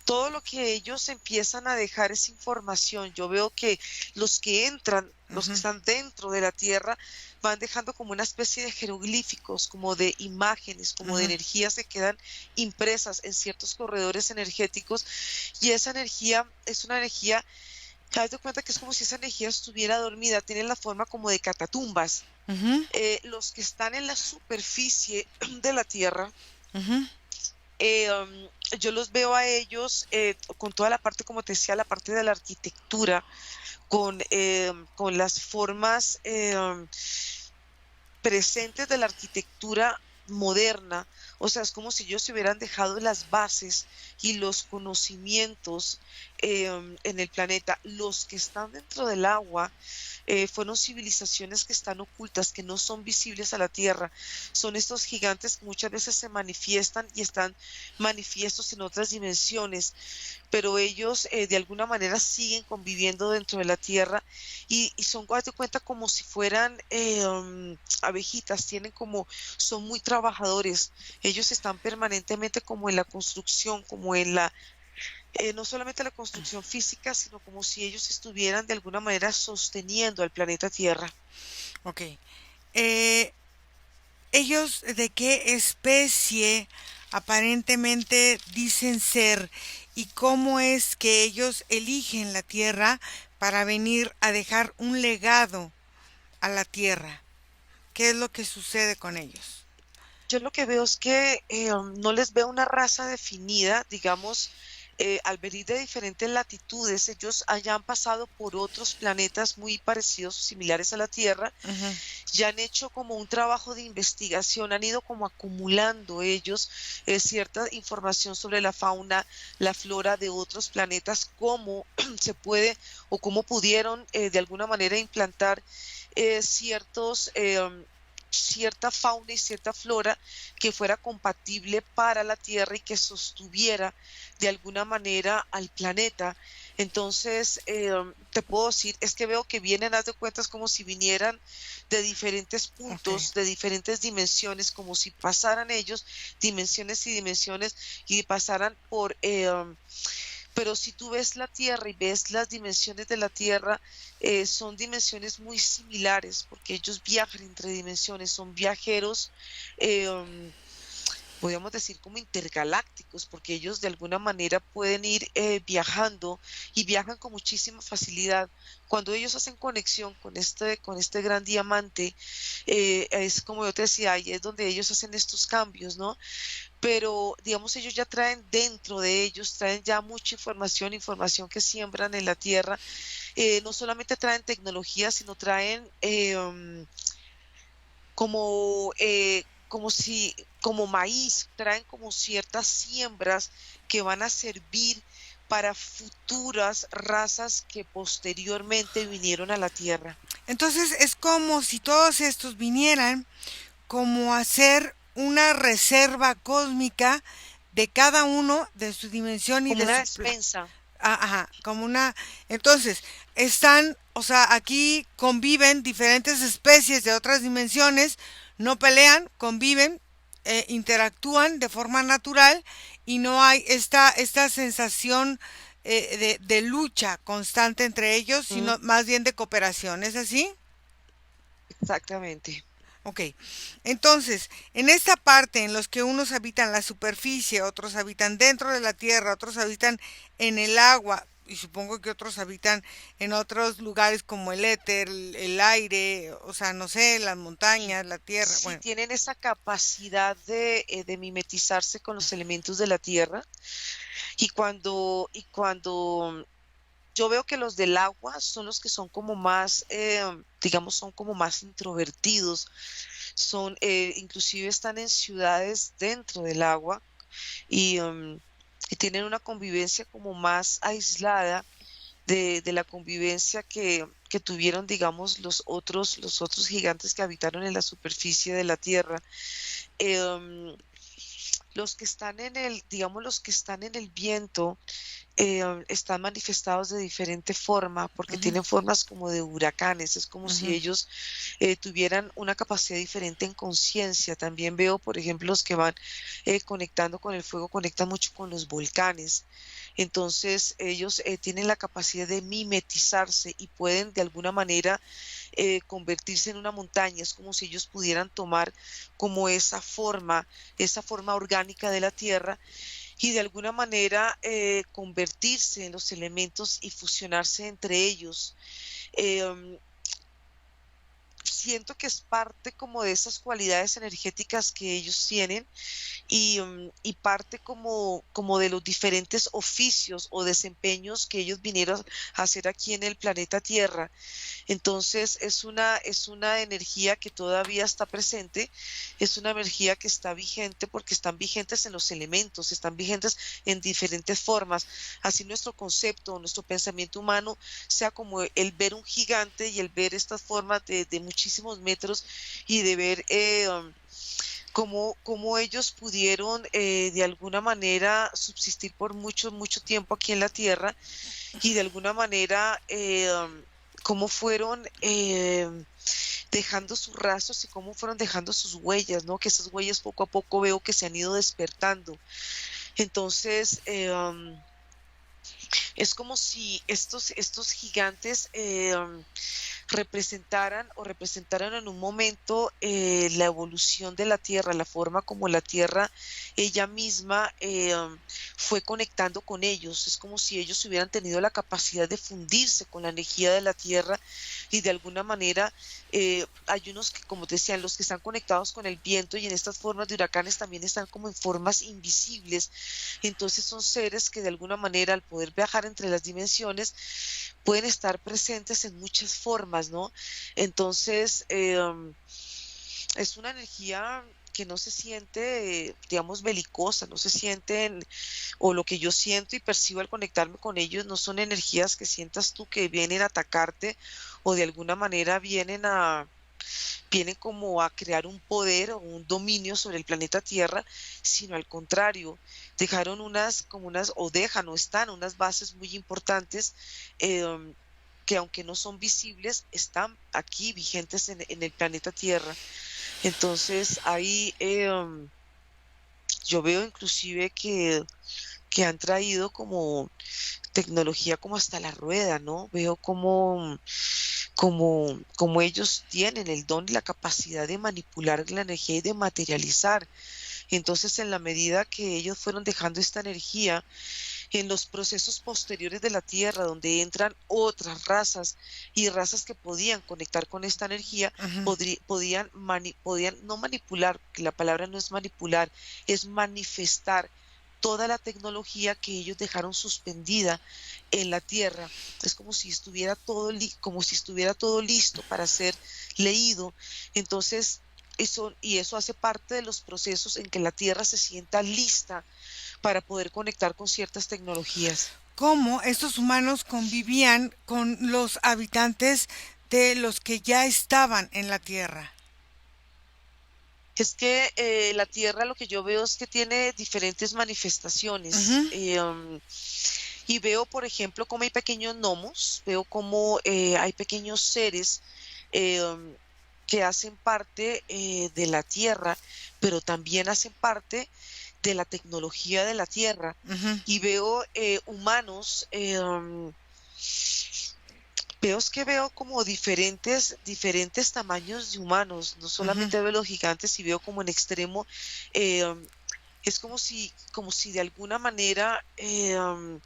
Speaker 2: Todo lo que ellos empiezan a dejar es información. Yo veo que los que entran, los que
Speaker 1: Ujú.
Speaker 2: están dentro de la Tierra, van dejando como una especie de jeroglíficos, como de imágenes, como de
Speaker 1: Ujú.
Speaker 2: energías que quedan impresas en ciertos corredores energéticos. Y esa energía es una energía, te das de cuenta que es como si esa energía estuviera dormida. Tienen la forma como de catatumbas.
Speaker 1: Ujú.
Speaker 2: Los que están en la superficie de la Tierra,
Speaker 1: Ujú.
Speaker 2: yo los veo a ellos con toda la parte, como te decía, la parte de la arquitectura, con las formas presentes de la arquitectura moderna. O sea, es como si ellos se hubieran dejado las bases y los conocimientos en el planeta. Los que están dentro del agua fueron civilizaciones que están ocultas, que no son visibles a la Tierra. Son estos gigantes que muchas veces se manifiestan y están manifiestos en otras dimensiones, pero ellos de alguna manera siguen conviviendo dentro de la Tierra, y son, haz de cuenta, como si fueran abejitas. Son muy trabajadores. Ellos están permanentemente como en la construcción, como no solamente la construcción física, sino como si ellos estuvieran de alguna manera sosteniendo al planeta Tierra.
Speaker 1: Ok. eh, ellos de qué especie aparentemente dicen ser y cómo es que ellos eligen la Tierra para venir a dejar un legado a la Tierra. ¿Qué es lo que sucede con ellos?
Speaker 2: Yo lo que veo es que no les veo una raza definida, digamos, al venir de diferentes latitudes, ellos allá han pasado por otros planetas muy parecidos o similares a la Tierra,
Speaker 1: Ujú.
Speaker 2: ya han hecho como un trabajo de investigación, han ido como acumulando ellos cierta información sobre la fauna, la flora de otros planetas, cómo se puede o cómo pudieron de alguna manera implantar ciertos cierta fauna y cierta flora que fuera compatible para la Tierra y que sostuviera de alguna manera al planeta. Entonces, te puedo decir, es que veo que vienen, haz de cuentas, como si vinieran de diferentes
Speaker 1: Ok.
Speaker 2: puntos, de diferentes dimensiones, como si pasaran ellos dimensiones y dimensiones y pasaran por pero si tú ves la Tierra y ves las dimensiones de la Tierra, son dimensiones muy similares, porque ellos viajan entre dimensiones, son viajeros, podríamos decir como intergalácticos, porque ellos de alguna manera pueden ir viajando y viajan con muchísima facilidad. Cuando ellos hacen conexión con este gran diamante, es como yo te decía, ahí es donde ellos hacen estos cambios, ¿no? Pero digamos ellos ya traen dentro de ellos, traen ya mucha información, información que siembran en la tierra. No solamente traen tecnología, sino traen como si, como maíz, traen como ciertas siembras que van a servir para futuras razas que posteriormente vinieron a la tierra.
Speaker 1: Entonces es como si todos estos vinieran como a hacer una reserva cósmica de cada uno de su dimensión y
Speaker 2: Como
Speaker 1: de
Speaker 2: una
Speaker 1: su
Speaker 2: despensa.
Speaker 1: ajá, como una. Entonces, están, o sea, aquí conviven diferentes especies de otras dimensiones, no pelean, conviven, interactúan de forma natural y no hay esta sensación de lucha constante entre ellos,
Speaker 2: Mm,
Speaker 1: sino más bien de cooperación. ¿Es así?
Speaker 2: exactamente.
Speaker 1: Ok, entonces, en esta parte en los que unos habitan la superficie, otros habitan dentro de la tierra, otros habitan en el agua, y supongo que otros habitan en otros lugares como el éter, el aire, o sea, no sé, las
Speaker 2: Sí,
Speaker 1: montañas, la tierra,
Speaker 2: sí
Speaker 1: bueno.
Speaker 2: tienen esa capacidad de mimetizarse con los elementos de la tierra y cuando yo veo que los del agua son los que son como más, digamos, son como más introvertidos, son, inclusive están en ciudades dentro del agua y tienen una convivencia como más aislada de la convivencia que tuvieron, digamos, los otros gigantes que habitaron en la superficie de la Tierra. Em, los que están en el, digamos, los que están en el viento, están manifestados de diferente forma, porque
Speaker 1: Ujú,
Speaker 2: tienen formas como de huracanes, es como si
Speaker 1: ujú.
Speaker 2: ellos tuvieran una capacidad diferente en conciencia. También veo, por ejemplo, los que van conectando con el fuego, conectan mucho con los volcanes. Entonces, ellos tienen la capacidad de mimetizarse y pueden de alguna manera convertirse en una montaña. Es como si ellos pudieran tomar como esa forma orgánica de la tierra y de alguna manera convertirse en los elementos y fusionarse entre ellos. Em, Siento que es parte como de esas cualidades energéticas que ellos tienen y parte como de los diferentes oficios o desempeños que ellos vinieron a hacer aquí en el planeta Tierra. Entonces es una energía que todavía está presente, es una energía que está vigente porque están vigentes en los elementos, están vigentes en diferentes formas. Así nuestro concepto, nuestro pensamiento humano sea como el ver un gigante y el ver estas formas de muchísimos metros y de ver cómo ellos pudieron de alguna manera subsistir por mucho, mucho tiempo aquí en la Tierra y de alguna manera cómo fueron dejando sus rastros y cómo fueron dejando sus huellas, ¿no? Que esas huellas poco a poco veo que se han ido despertando. Entonces, es como si estos gigantes representaran en un momento la evolución de la Tierra, la forma como la Tierra ella misma fue conectando con ellos. Es como si ellos hubieran tenido la capacidad de fundirse con la energía de la Tierra y de alguna manera hay unos que, como te decían, los que están conectados con el viento y en estas formas de huracanes también están como en formas invisibles. Entonces son seres que de alguna manera al poder viajar entre las dimensiones pueden estar presentes en muchas formas, ¿no? Entonces, es una energía que no se siente, digamos, belicosa, no se sienten, o lo que yo siento y percibo al conectarme con ellos, no son energías que sientas tú que vienen a atacarte o de alguna manera vienen como a crear un poder o un dominio sobre el planeta Tierra, sino al contrario, dejaron o dejan o están unas bases muy importantes eh, que aunque no son visibles, están aquí vigentes en el planeta Tierra. Entonces ahí yo veo inclusive que han traído como tecnología como hasta la rueda, ¿no? Veo como ellos tienen el don y la capacidad de manipular la energía y de materializar. Entonces, en la medida que ellos fueron dejando esta energía en los procesos posteriores de la Tierra, donde entran otras razas y razas que podían conectar con esta energía,
Speaker 1: Ujú.
Speaker 2: podían no manipular, que la palabra no es manipular, es manifestar toda la tecnología que ellos dejaron suspendida en la Tierra. Es como si estuviera todo listo para ser leído. Entonces, eso hace parte de los procesos en que la Tierra se sienta lista para poder conectar con ciertas tecnologías.
Speaker 1: ¿Cómo estos humanos convivían con los habitantes de los que ya estaban en la Tierra?
Speaker 2: Es que la Tierra lo que yo veo es que tiene diferentes manifestaciones.
Speaker 1: Ujú,
Speaker 2: Y veo, por ejemplo, como hay pequeños gnomos, veo como hay pequeños seres um, que hacen parte de la Tierra, pero también hacen parte de la tecnología de la Tierra.
Speaker 1: ujú,
Speaker 2: Y veo humanos, veo como diferentes tamaños de humanos, no
Speaker 1: ujú.
Speaker 2: solamente veo los gigantes y veo como en extremo, eh, es como si de alguna manera, en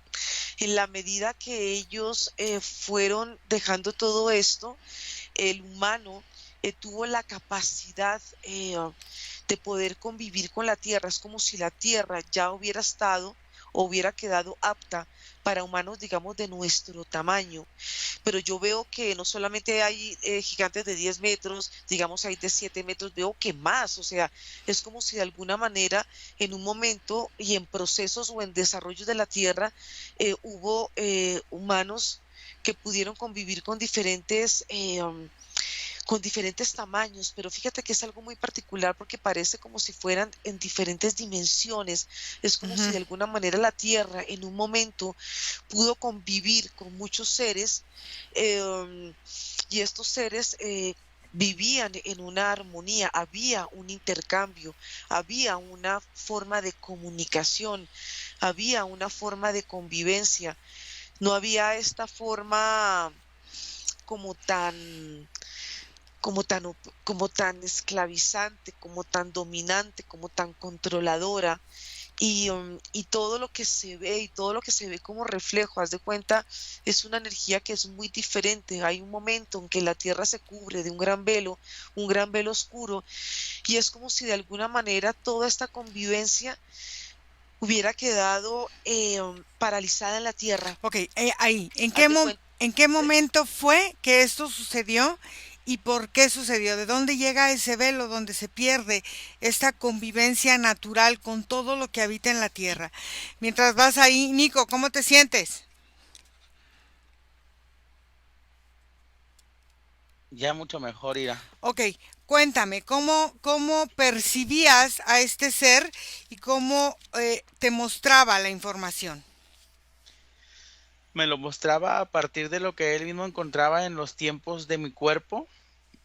Speaker 2: la medida que ellos fueron dejando todo esto, el humano tuvo la capacidad de poder convivir con la tierra. Es como si la tierra ya hubiera estado o hubiera quedado apta para humanos, digamos, de nuestro tamaño. Pero yo veo que no solamente hay gigantes de 10 metros, digamos, hay de 7 metros, veo que más, o sea, es como si de alguna manera en un momento y en procesos o en desarrollos de la Tierra hubo humanos que pudieron convivir con diferentes tamaños, pero fíjate que es algo muy particular porque parece como si fueran en diferentes dimensiones. Es como si
Speaker 1: Ujú.
Speaker 2: de alguna manera la Tierra en un momento pudo convivir con muchos seres eh, y estos seres vivían en una armonía, había un intercambio, había una forma de comunicación, había una forma de convivencia. No había esta forma como tan como tan, como tan esclavizante, como tan dominante, como tan controladora. Y todo lo que se ve y todo lo que se ve como reflejo, haz de cuenta, es una energía que es muy diferente. Hay un momento en que la tierra se cubre de un gran velo oscuro, y es como si de alguna manera toda esta convivencia hubiera quedado paralizada en la tierra.
Speaker 1: Ok, ahí,
Speaker 2: Haz de cuenta.
Speaker 1: ¿en qué momento fue que esto sucedió y por qué sucedió? ¿De dónde llega ese velo donde se pierde esta convivencia natural con todo lo que habita en la tierra? Mientras vas ahí, Nico, ¿cómo te sientes?
Speaker 3: Ya mucho mejor, Ira.
Speaker 1: Ok, cuéntame, ¿cómo percibías a este ser y cómo te mostraba la información?
Speaker 3: Me lo mostraba a partir de lo que él mismo encontraba en los tiempos de mi cuerpo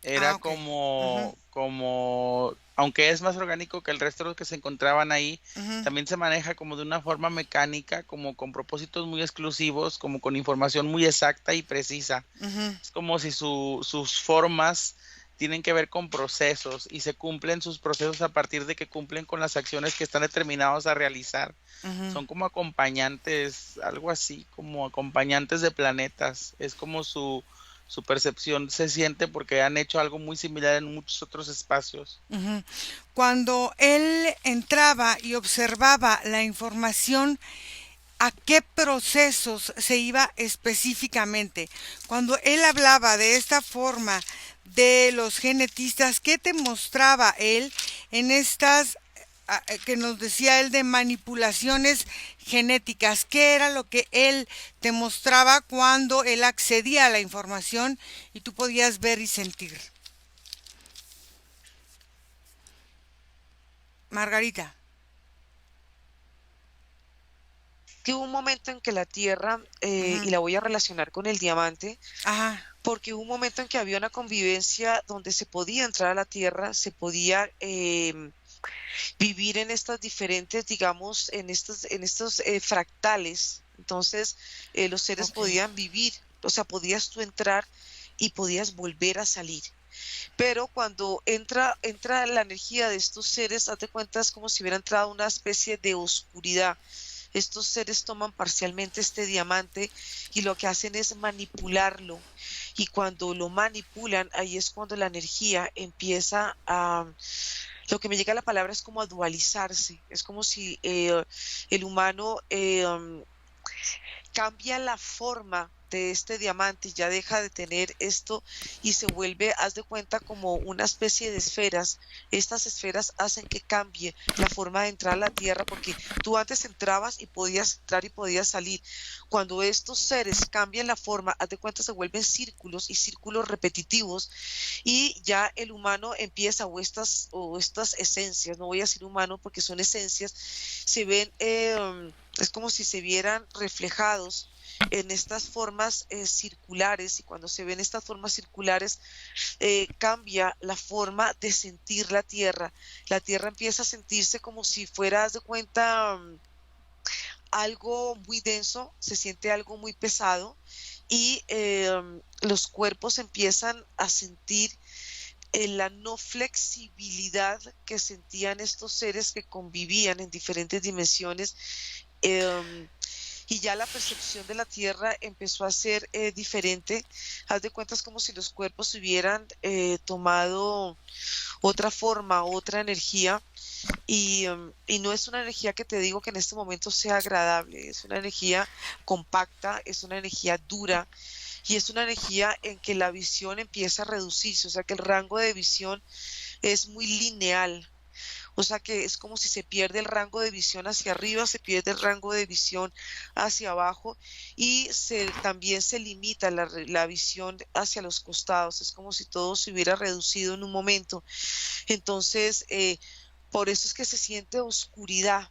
Speaker 3: Era
Speaker 1: Ok. Ujú,
Speaker 3: aunque es más orgánico que el resto de los que se encontraban ahí,
Speaker 1: ujú,
Speaker 3: también se maneja como de una forma mecánica, como con propósitos muy exclusivos, como con información muy exacta y precisa.
Speaker 1: ujú,
Speaker 3: Es como si sus formas tienen que ver con procesos y se cumplen sus procesos a partir de que cumplen con las acciones que están determinados a realizar.
Speaker 1: ujú.
Speaker 3: Son como acompañantes, algo así, como acompañantes de planetas. Es como su percepción se siente porque han hecho algo muy similar en muchos otros espacios.
Speaker 1: Ujú. Cuando él entraba y observaba la información, ¿a qué procesos se iba específicamente? Cuando él hablaba de esta forma de los genetistas, ¿qué te mostraba él en estas que nos decía él de manipulaciones genéticas? ¿Qué era lo que él te mostraba cuando él accedía a la información y tú podías ver y sentir? Margarita.
Speaker 2: Que hubo un momento en que la Tierra,
Speaker 1: Ujú.
Speaker 2: y la voy a relacionar con el diamante,
Speaker 1: Ajá.
Speaker 2: porque hubo un momento en que había una convivencia donde se podía entrar a la Tierra, se podía vivir en estas diferentes, digamos, en estos fractales. Entonces, los seres
Speaker 1: Ok.
Speaker 2: podían vivir, o sea, podías tú entrar y podías volver a salir. Pero cuando entra la energía de estos seres, haz de cuenta, es como si hubiera entrado una especie de oscuridad. Estos seres toman parcialmente este diamante y lo que hacen es manipularlo. Y cuando lo manipulan, ahí es cuando la energía empieza lo que me llega a la palabra es como a dualizarse. Es como si el humano cambia la forma de este diamante y ya deja de tener esto y se vuelve, haz de cuenta, como una especie de esferas. Estas esferas hacen que cambie la forma de entrar a la Tierra porque tú antes entrabas y podías entrar y podías salir. Cuando estos seres cambian la forma, haz de cuenta, se vuelven círculos y círculos repetitivos y ya el humano empieza, o estas esencias, no voy a decir humano porque son esencias, se ven, es como si se vieran reflejados en estas formas circulares, y cuando se ven estas formas circulares cambia la forma de sentir la tierra. La tierra empieza a sentirse como si fuera, haz de cuenta, algo muy denso, se siente algo muy pesado y los cuerpos empiezan a sentir la no flexibilidad que sentían estos seres que convivían en diferentes dimensiones. em, y ya la percepción de la Tierra empezó a ser diferente. Haz de cuentas como si los cuerpos hubieran tomado otra forma, otra energía, y no es una energía que te digo que en este momento sea agradable, es una energía compacta, es una energía dura, y es una energía en que la visión empieza a reducirse, o sea que el rango de visión es muy lineal. O sea que es como si se pierde el rango de visión hacia arriba, se pierde el rango de visión hacia abajo y también se limita la visión hacia los costados. Es como si todo se hubiera reducido en un momento. Entonces, por eso es que se siente oscuridad,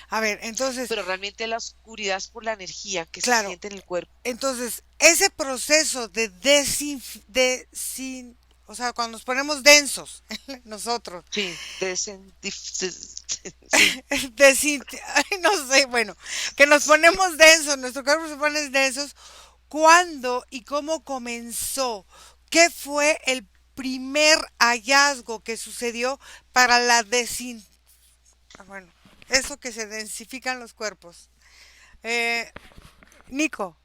Speaker 1: A ver, entonces,
Speaker 2: pero realmente la oscuridad es por la energía que se
Speaker 1: claro,
Speaker 2: siente en el cuerpo.
Speaker 1: entonces, ese proceso de o sea, cuando nos ponemos densos, nosotros,
Speaker 2: Sí, sí,
Speaker 1: ay, no sé, bueno, que nos ponemos densos, nuestro cuerpo se pone densos, ¿cuándo y cómo comenzó? ¿Qué fue el primer hallazgo que sucedió para la bueno, eso que se densifican los cuerpos? Eh, Nico.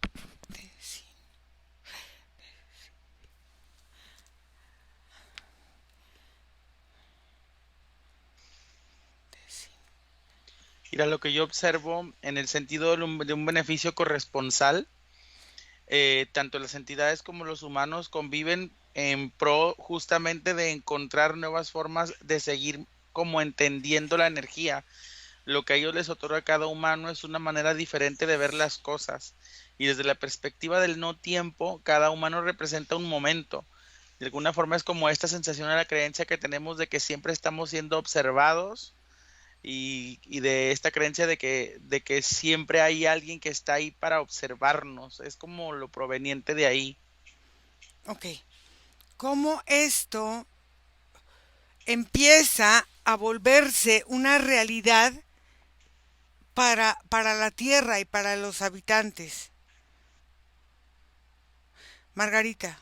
Speaker 3: Mira, lo que yo observo en el sentido de un beneficio corresponsal, tanto las entidades como los humanos conviven en pro justamente de encontrar nuevas formas de seguir como entendiendo la energía. Lo que a ellos les otorga a cada humano es una manera diferente de ver las cosas. Y desde la perspectiva del no tiempo, cada humano representa un momento. De alguna forma es como esta sensación a la creencia que tenemos de que siempre estamos siendo observados y de esta creencia de que siempre hay alguien que está ahí para observarnos. Es como lo proveniente de ahí.
Speaker 1: Ok. cómo esto empieza a volverse una realidad para la tierra y para los habitantes. Margarita.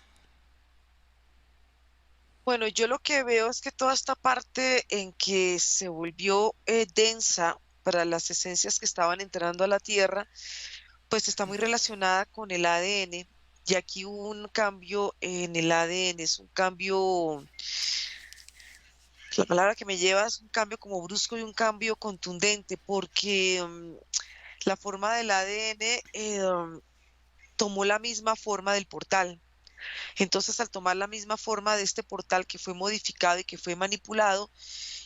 Speaker 2: Bueno, yo lo que veo es que toda esta parte en que se volvió densa para las esencias que estaban entrando a la Tierra, pues está muy relacionada con el ADN. Y aquí hubo un cambio en el ADN, es un cambio, la palabra que me lleva es un cambio como brusco y un cambio contundente, porque la forma del ADN tomó la misma forma del portal. Entonces, al tomar la misma forma de este portal que fue modificado y que fue manipulado,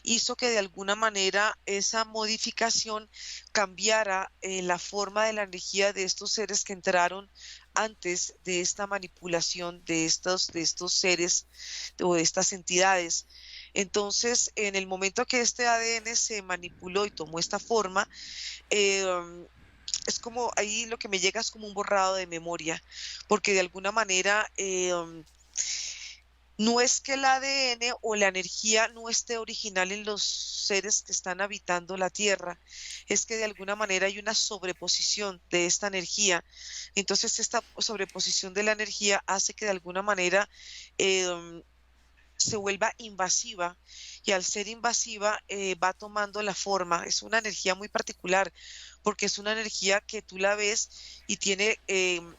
Speaker 2: hizo que de alguna manera esa modificación cambiara la forma de la energía de estos seres que entraron antes de esta manipulación de estos seres o de estas entidades. Entonces, en el momento que este ADN se manipuló y tomó esta forma, eh, es como ahí lo que me llega es como un borrado de memoria, porque de alguna manera no es que el ADN o la energía no esté original en los seres que están habitando la Tierra, es que de alguna manera hay una sobreposición de esta energía. Entonces esta sobreposición de la energía hace que de alguna manera se vuelva invasiva, y al ser invasiva va tomando la forma. Es una energía muy particular porque es una energía que tú la ves y tiene,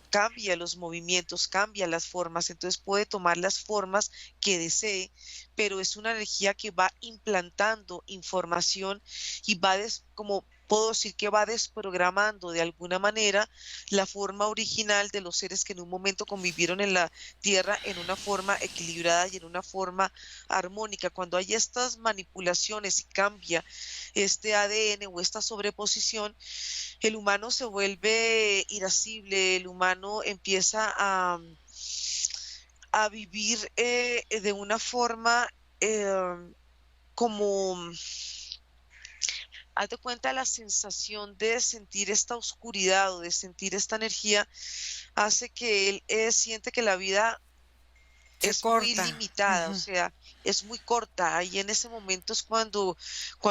Speaker 2: cambia los movimientos, cambia las formas, entonces puede tomar las formas que desee, pero es una energía que va implantando información y va como puedo decir que va desprogramando de alguna manera la forma original de los seres que en un momento convivieron en la Tierra en una forma equilibrada y en una forma armónica. Cuando hay estas manipulaciones y cambia este ADN o esta sobreposición, el humano se vuelve irascible, el humano empieza a vivir de una forma como, haz de cuenta, la sensación de sentir esta oscuridad o de sentir esta energía hace que él siente que la vida
Speaker 1: Se
Speaker 2: es muy
Speaker 1: corta.
Speaker 2: limitada, o
Speaker 1: Ujú.
Speaker 2: sea, es muy corta. Y en ese momento es cuando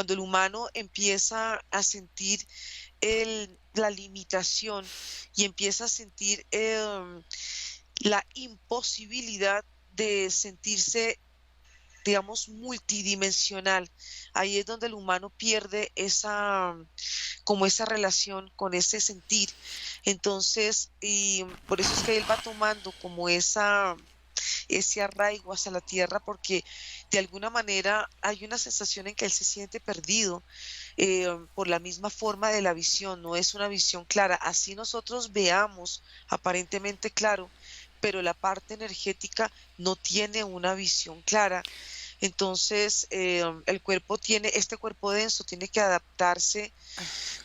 Speaker 2: el humano empieza a sentir la limitación y empieza a sentir la imposibilidad de sentirse, digamos, multidimensional. Ahí es donde el humano pierde como esa relación con ese sentir. Entonces, y por eso es que él va tomando como ese arraigo hacia la tierra, porque de alguna manera hay una sensación en que él se siente perdido por la misma forma de la visión, no es una visión clara. Así nosotros veamos aparentemente claro, pero la parte energética no tiene una visión clara. Entonces, este cuerpo denso tiene que adaptarse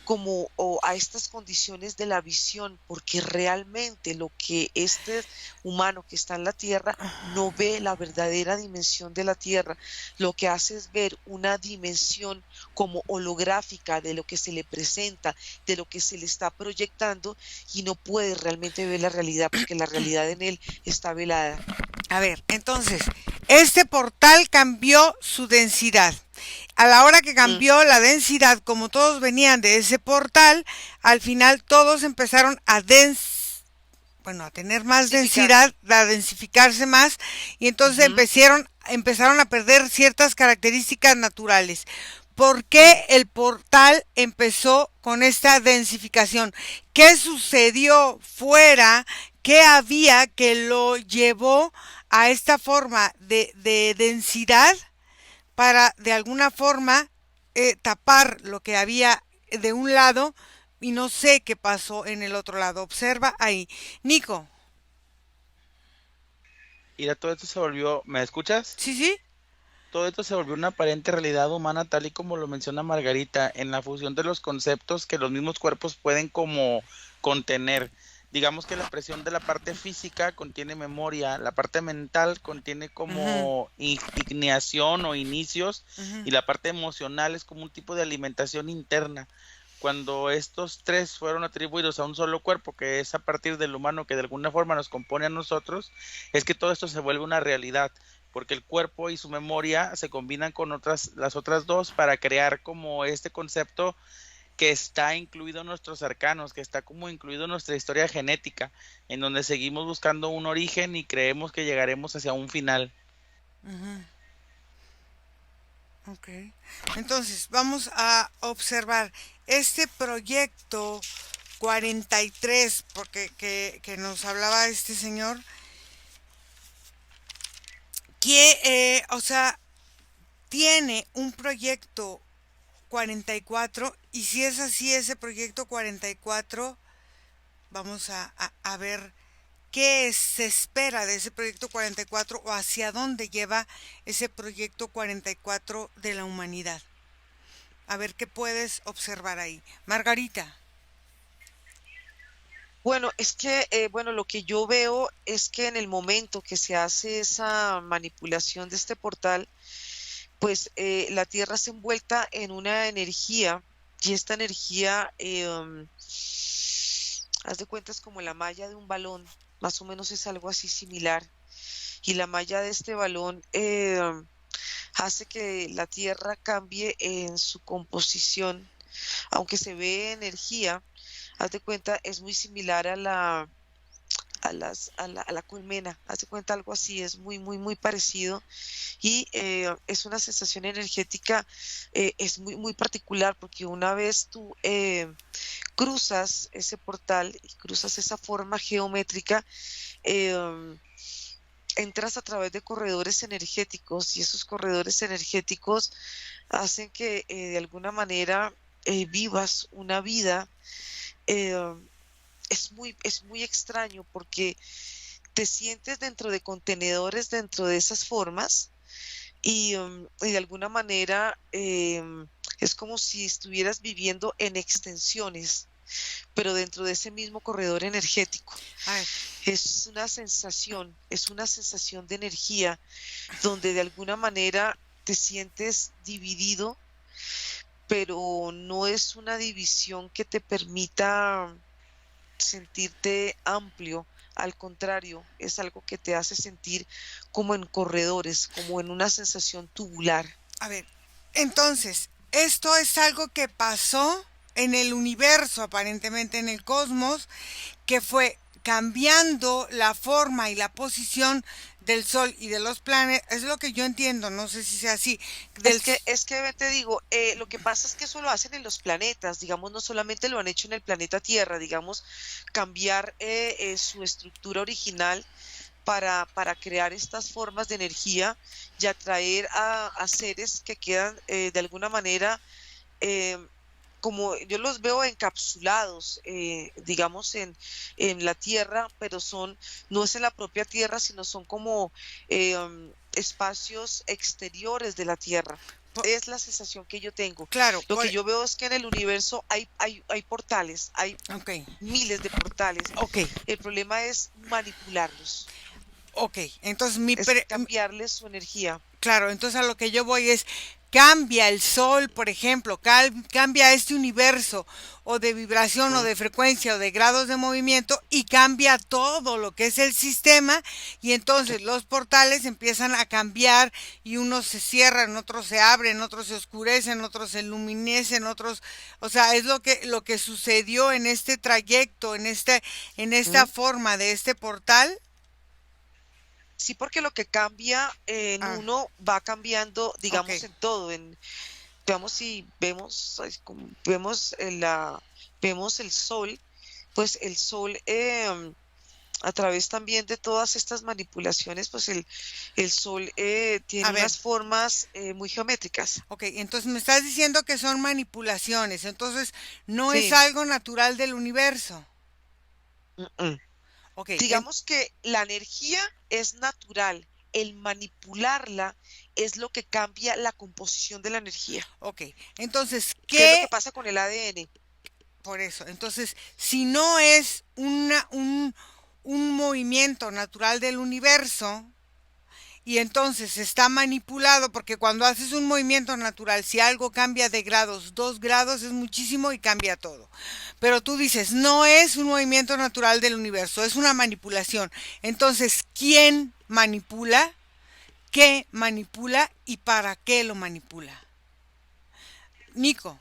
Speaker 2: como o a estas condiciones de la visión, porque realmente lo que este humano que está en la Tierra no ve la verdadera dimensión de la Tierra, lo que hace es ver una dimensión como holográfica de lo que se le presenta, de lo que se le está proyectando, y no puede realmente ver la realidad porque la realidad en él está velada.
Speaker 1: A ver, entonces, este portal cambió su densidad. A la hora que
Speaker 2: Mm,
Speaker 1: cambió la densidad, como todos venían de ese portal, al final todos empezaron a tener más
Speaker 2: Dosificarse.
Speaker 1: densidad, a densificarse más, y entonces
Speaker 2: Ujú,
Speaker 1: empezaron a perder ciertas características naturales. ¿Por
Speaker 2: mm.
Speaker 1: qué el portal empezó con esta densificación? ¿Qué sucedió fuera? ¿Qué había que lo llevó a esta forma de densidad para de alguna forma tapar lo que había de un lado y no sé qué pasó en el otro lado? Observa ahí. Nico,
Speaker 3: Y todo esto se volvió, ¿me escuchas?
Speaker 1: ¿sí, sí?
Speaker 3: Todo esto se volvió una aparente realidad humana tal y como lo menciona Margarita, en la fusión de los conceptos que los mismos cuerpos pueden como contener. Digamos que la presión de la parte física contiene memoria, la parte mental contiene
Speaker 1: Ujú,
Speaker 3: como igniación o inicios,
Speaker 1: ujú.
Speaker 3: y la parte emocional es como un tipo de alimentación interna. cuando estos tres fueron atribuidos a un solo cuerpo, que es a partir del humano que de alguna forma nos compone a nosotros, es que todo esto se vuelve una realidad, porque el cuerpo y su memoria se combinan con las otras dos para crear como este concepto que está incluido en nuestros arcanos, que está como incluido en nuestra historia genética, en donde seguimos buscando un origen y creemos que llegaremos hacia un final.
Speaker 1: Ujú. Ok. Entonces, vamos a observar este proyecto 43, porque que nos hablaba este señor, que, o sea, tiene un proyecto 44, y si es así, ese proyecto 44, vamos a ver qué se espera de ese proyecto 44 o hacia dónde lleva ese proyecto 44 de la humanidad. A ver qué puedes observar ahí. Margarita.
Speaker 2: Bueno, es que, bueno, lo que yo veo es que en el momento que se hace esa manipulación de este portal, pues la Tierra se envuelta en una energía y esta energía, haz de cuenta, es como la malla de un balón, más o menos es algo así similar. Y la malla de este balón hace que la Tierra cambie en su composición, aunque se ve energía, haz de cuenta, es muy similar a la colmena, haz de cuenta algo así, es muy parecido y es una sensación energética, es muy particular porque una vez tú cruzas ese portal y cruzas esa forma geométrica, eh, entras a través de corredores energéticos y esos corredores energéticos hacen que de alguna manera vivas una vida. eh, es muy extraño porque te sientes dentro de contenedores, dentro de esas formas y de alguna manera es como si estuvieras viviendo en extensiones, pero dentro de ese mismo corredor energético.
Speaker 1: A ver,
Speaker 2: Es una sensación de energía donde de alguna manera te sientes dividido, pero no es una división que te permita sentirte amplio. Al contrario, es algo que te hace sentir como en corredores, como en una sensación tubular.
Speaker 1: a ver. Entonces, esto es algo que pasó en el universo, aparentemente en el cosmos, que fue cambiando la forma y la posición del Sol y de los planetas. Es lo que yo entiendo, no sé si sea así. Del,
Speaker 2: Es que te digo, lo que pasa es que eso lo hacen en los planetas, digamos, no solamente lo han hecho en el planeta Tierra, digamos, cambiar su estructura original para crear estas formas de energía y atraer a seres que quedan de alguna manera, eh, como yo los veo encapsulados, digamos, en la Tierra, pero no es en la propia Tierra, sino son como espacios exteriores de la Tierra. Es la sensación que yo tengo.
Speaker 1: claro,
Speaker 2: Lo que yo veo es que en el universo hay portales, hay
Speaker 1: ok,
Speaker 2: miles de portales.
Speaker 1: ok,
Speaker 2: El problema es manipularlos,
Speaker 1: ok. Entonces,
Speaker 2: es cambiarles su energía.
Speaker 1: claro, entonces a lo que yo voy es, cambia el Sol, por ejemplo, cambia este universo, o de vibración, o
Speaker 2: ¿No?
Speaker 1: de frecuencia, o de grados de movimiento, y cambia todo lo que es el sistema, y entonces los portales empiezan a cambiar, y unos se cierran, otros se abren, otros se oscurecen, otros se iluminecen, otros, o sea, es lo que sucedió en este trayecto, en esta
Speaker 2: ¿Mm?
Speaker 1: forma de este portal.
Speaker 2: Sí, porque lo que cambia en
Speaker 1: Ah,
Speaker 2: uno va cambiando,
Speaker 1: ok.
Speaker 2: digamos, en todo. Veamos si vemos, vemos vemos el sol, pues el sol a través también de todas estas manipulaciones, pues el sol
Speaker 1: A
Speaker 2: tiene
Speaker 1: ver,
Speaker 2: unas formas muy geométricas.
Speaker 1: ok, entonces me estás diciendo que son manipulaciones, entonces no es
Speaker 2: Sí.
Speaker 1: algo natural del universo.
Speaker 2: mm, mm.
Speaker 1: Ok,
Speaker 2: Digamos que la energía es natural, el manipularla es lo que cambia la composición de la energía.
Speaker 1: ok, entonces,
Speaker 2: ¿Qué es lo
Speaker 1: ¿qué?
Speaker 2: que pasa con el ADN?
Speaker 1: Por eso, entonces, si no es un movimiento natural del universo, y entonces está manipulado, porque cuando haces un movimiento natural, si algo cambia de grados, 2 grados es muchísimo y cambia todo. Pero tú dices, no es un movimiento natural del universo, es una manipulación. Entonces, ¿quién manipula? ¿Qué manipula y para qué lo manipula? Nico.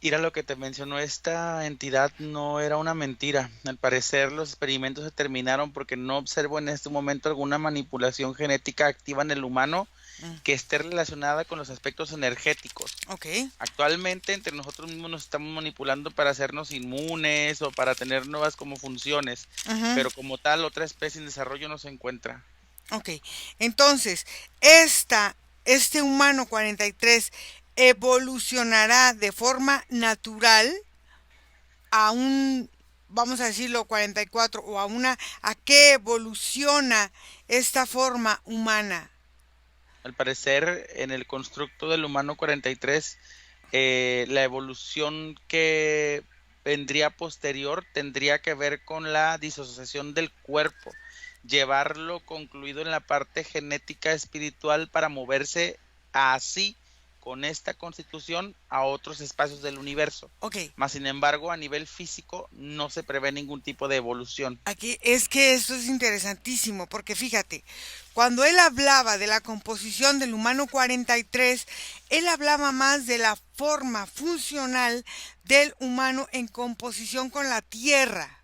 Speaker 3: Ir a lo que te mencionó, esta entidad no era una mentira. Al parecer los experimentos se terminaron porque no observo en este momento alguna manipulación genética activa en el humano
Speaker 1: Mm,
Speaker 3: que esté relacionada con los aspectos energéticos.
Speaker 1: ok.
Speaker 3: Actualmente entre nosotros mismos nos estamos manipulando para hacernos inmunes o para tener nuevas como funciones,
Speaker 1: Ujú.
Speaker 3: pero como tal otra especie en desarrollo no se encuentra.
Speaker 1: Ok, entonces, este humano 43 evolucionará de forma natural a un, vamos a decirlo, 44 o ¿a qué evoluciona esta forma humana?
Speaker 3: Al parecer en el constructo del humano 43, la evolución que vendría posterior tendría que ver con la disociación del cuerpo, llevarlo concluido en la parte genética espiritual para moverse así con esta constitución a otros espacios del universo.
Speaker 1: Ok,
Speaker 3: Mas sin embargo, a nivel físico no se prevé ningún tipo de evolución.
Speaker 1: aquí es que esto es interesantísimo, porque fíjate, cuando él hablaba de la composición del humano 43, él hablaba más de la forma funcional del humano en composición con la Tierra,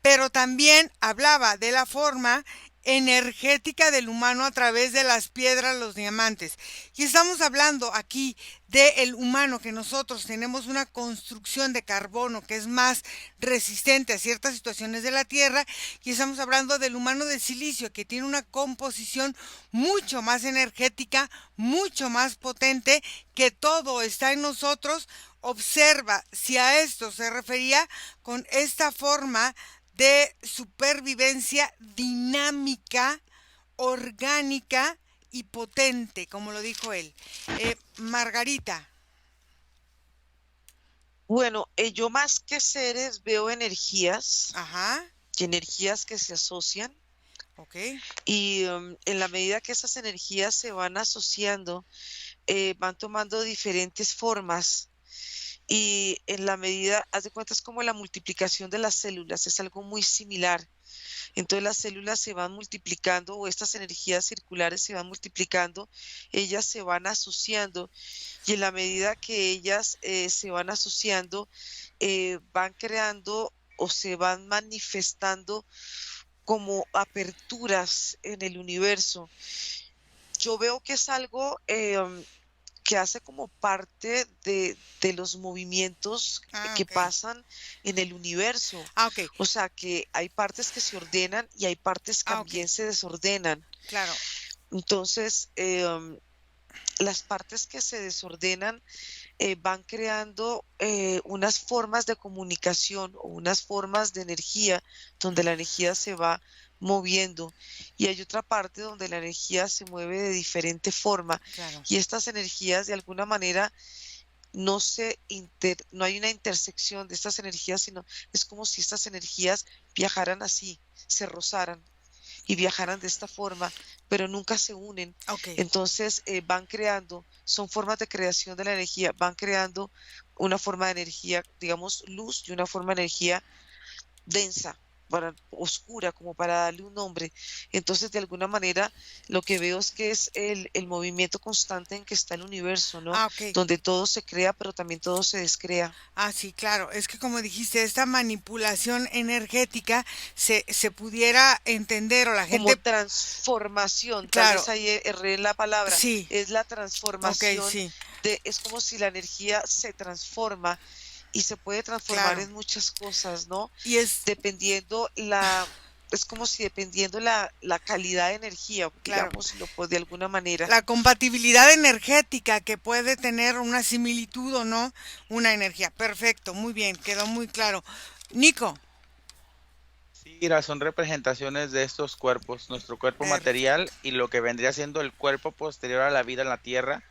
Speaker 1: pero también hablaba de la forma energética del humano a través de las piedras, los diamantes. Y estamos hablando aquí del humano, que nosotros tenemos una construcción de carbono que es más resistente a ciertas situaciones de la Tierra, y estamos hablando del humano de silicio, que tiene una composición mucho más energética, mucho más potente, que todo está en nosotros. Observa si a esto se refería con esta forma de supervivencia dinámica, orgánica y potente, como lo dijo él. Margarita.
Speaker 2: Bueno, yo más que seres veo energías
Speaker 1: Ajá,
Speaker 2: y energías que se asocian
Speaker 1: ok.
Speaker 2: y en la medida que esas energías se van asociando, van tomando diferentes formas y en la medida, haz de cuenta, es como la multiplicación de las células, es algo muy similar. Entonces las células se van multiplicando o estas energías circulares se van multiplicando, ellas se van asociando y en la medida que ellas se van asociando, van creando o se van manifestando como aperturas en el universo. Yo veo que es algo que hace como parte de los movimientos
Speaker 1: Ah,
Speaker 2: que
Speaker 1: ok.
Speaker 2: pasan en el universo.
Speaker 1: Ah, ok.
Speaker 2: O sea, que hay partes que se ordenan y hay partes que
Speaker 1: Ah, ok.
Speaker 2: también se desordenan.
Speaker 1: Claro.
Speaker 2: Entonces, las partes que se desordenan van creando unas formas de comunicación o unas formas de energía donde la energía se va moviendo y hay otra parte donde la energía se mueve de diferente forma
Speaker 1: Claro.
Speaker 2: y estas energías de alguna manera no hay una intersección de estas energías, sino es como si estas energías viajaran así, se rozaran y viajaran de esta forma, pero nunca se unen.
Speaker 1: Ok.
Speaker 2: Entonces van creando, son formas de creación de la energía, van creando una forma de energía, digamos, luz y una forma de energía densa, oscura, como para darle un nombre. Entonces, de alguna manera, lo que veo es que es el movimiento constante en que está el universo, ¿no?
Speaker 1: Ah, ok.
Speaker 2: Donde todo se crea, pero también todo se descrea.
Speaker 1: Ah, sí, claro. Es que como dijiste, esta manipulación energética se pudiera entender o la
Speaker 2: Como
Speaker 1: gente,
Speaker 2: transformación, tal
Speaker 1: claro,
Speaker 2: vez ahí erré en la palabra,
Speaker 1: sí,
Speaker 2: es la
Speaker 1: ok,
Speaker 2: transformación
Speaker 1: sí,
Speaker 2: es como si la energía se transforma y se puede transformar
Speaker 1: claro.
Speaker 2: en muchas cosas, ¿no?
Speaker 1: Y es,
Speaker 2: Dependiendo es como si dependiendo la calidad de energía,
Speaker 1: claro,
Speaker 2: digámoslo pues de alguna manera.
Speaker 1: la compatibilidad energética que puede tener una similitud o no, una energía. Perfecto, muy bien, quedó muy claro. Nico,
Speaker 3: Sí, mira, son representaciones de estos cuerpos, nuestro cuerpo material
Speaker 1: perfecto.
Speaker 3: y lo que vendría siendo el cuerpo posterior a la vida en la Tierra,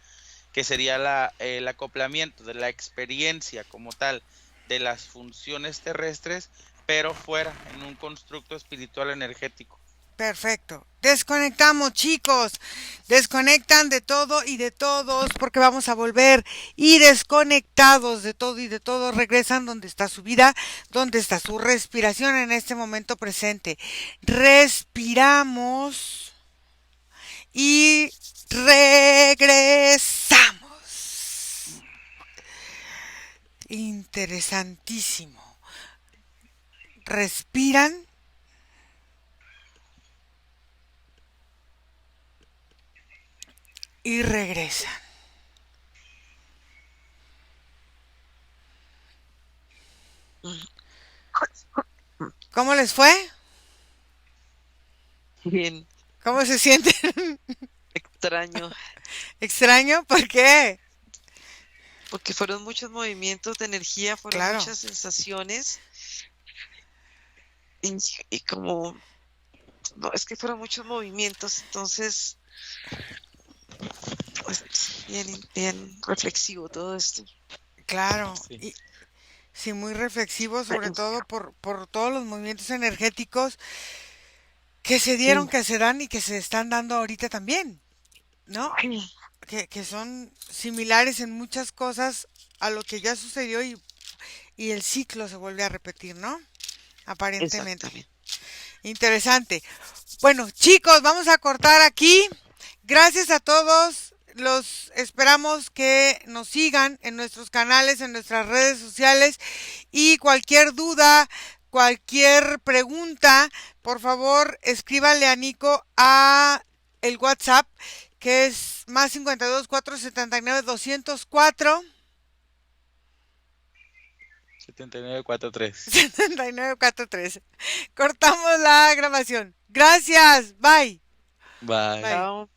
Speaker 3: que sería el acoplamiento de la experiencia como tal de las funciones terrestres, pero fuera, en un constructo espiritual energético.
Speaker 1: Perfecto. Desconectamos, chicos. Desconectan de todo y de todos porque vamos a volver. Y desconectados de todo y de todos regresan donde está su vida, donde está su respiración en este momento presente. Respiramos y regresamos. Interesantísimo. Respiran y regresan. ¿Cómo les fue?
Speaker 2: Bien,
Speaker 1: ¿Cómo se sienten?
Speaker 2: extraño,
Speaker 1: ¿Extraño? ¿Por qué?
Speaker 2: porque fueron muchos movimientos de energía, fueron
Speaker 1: Claro,
Speaker 2: muchas sensaciones y, y como, no, es que fueron muchos movimientos, entonces, pues, bien, bien reflexivo todo esto.
Speaker 1: claro.
Speaker 3: Sí.
Speaker 1: Y sí, muy reflexivo, sobre todo por todos los movimientos energéticos que se dieron,
Speaker 2: Sí.
Speaker 1: que se dan y que se están dando ahorita también, ¿no?
Speaker 2: Ay,
Speaker 1: Que son similares en muchas cosas a lo que ya sucedió y el ciclo se vuelve a repetir, ¿no? Aparentemente.
Speaker 2: exactamente.
Speaker 1: Interesante. Bueno, chicos, vamos a cortar aquí. Gracias a todos. Los esperamos que nos sigan en nuestros canales, en nuestras redes sociales y cualquier duda, cualquier pregunta, por favor, escríbale a Nico a el WhatsApp que es más 52 479 204
Speaker 3: 7943.
Speaker 1: 7943. Cortamos la grabación. Gracias. Bye.
Speaker 3: Bye.
Speaker 1: Bye.
Speaker 2: Chao.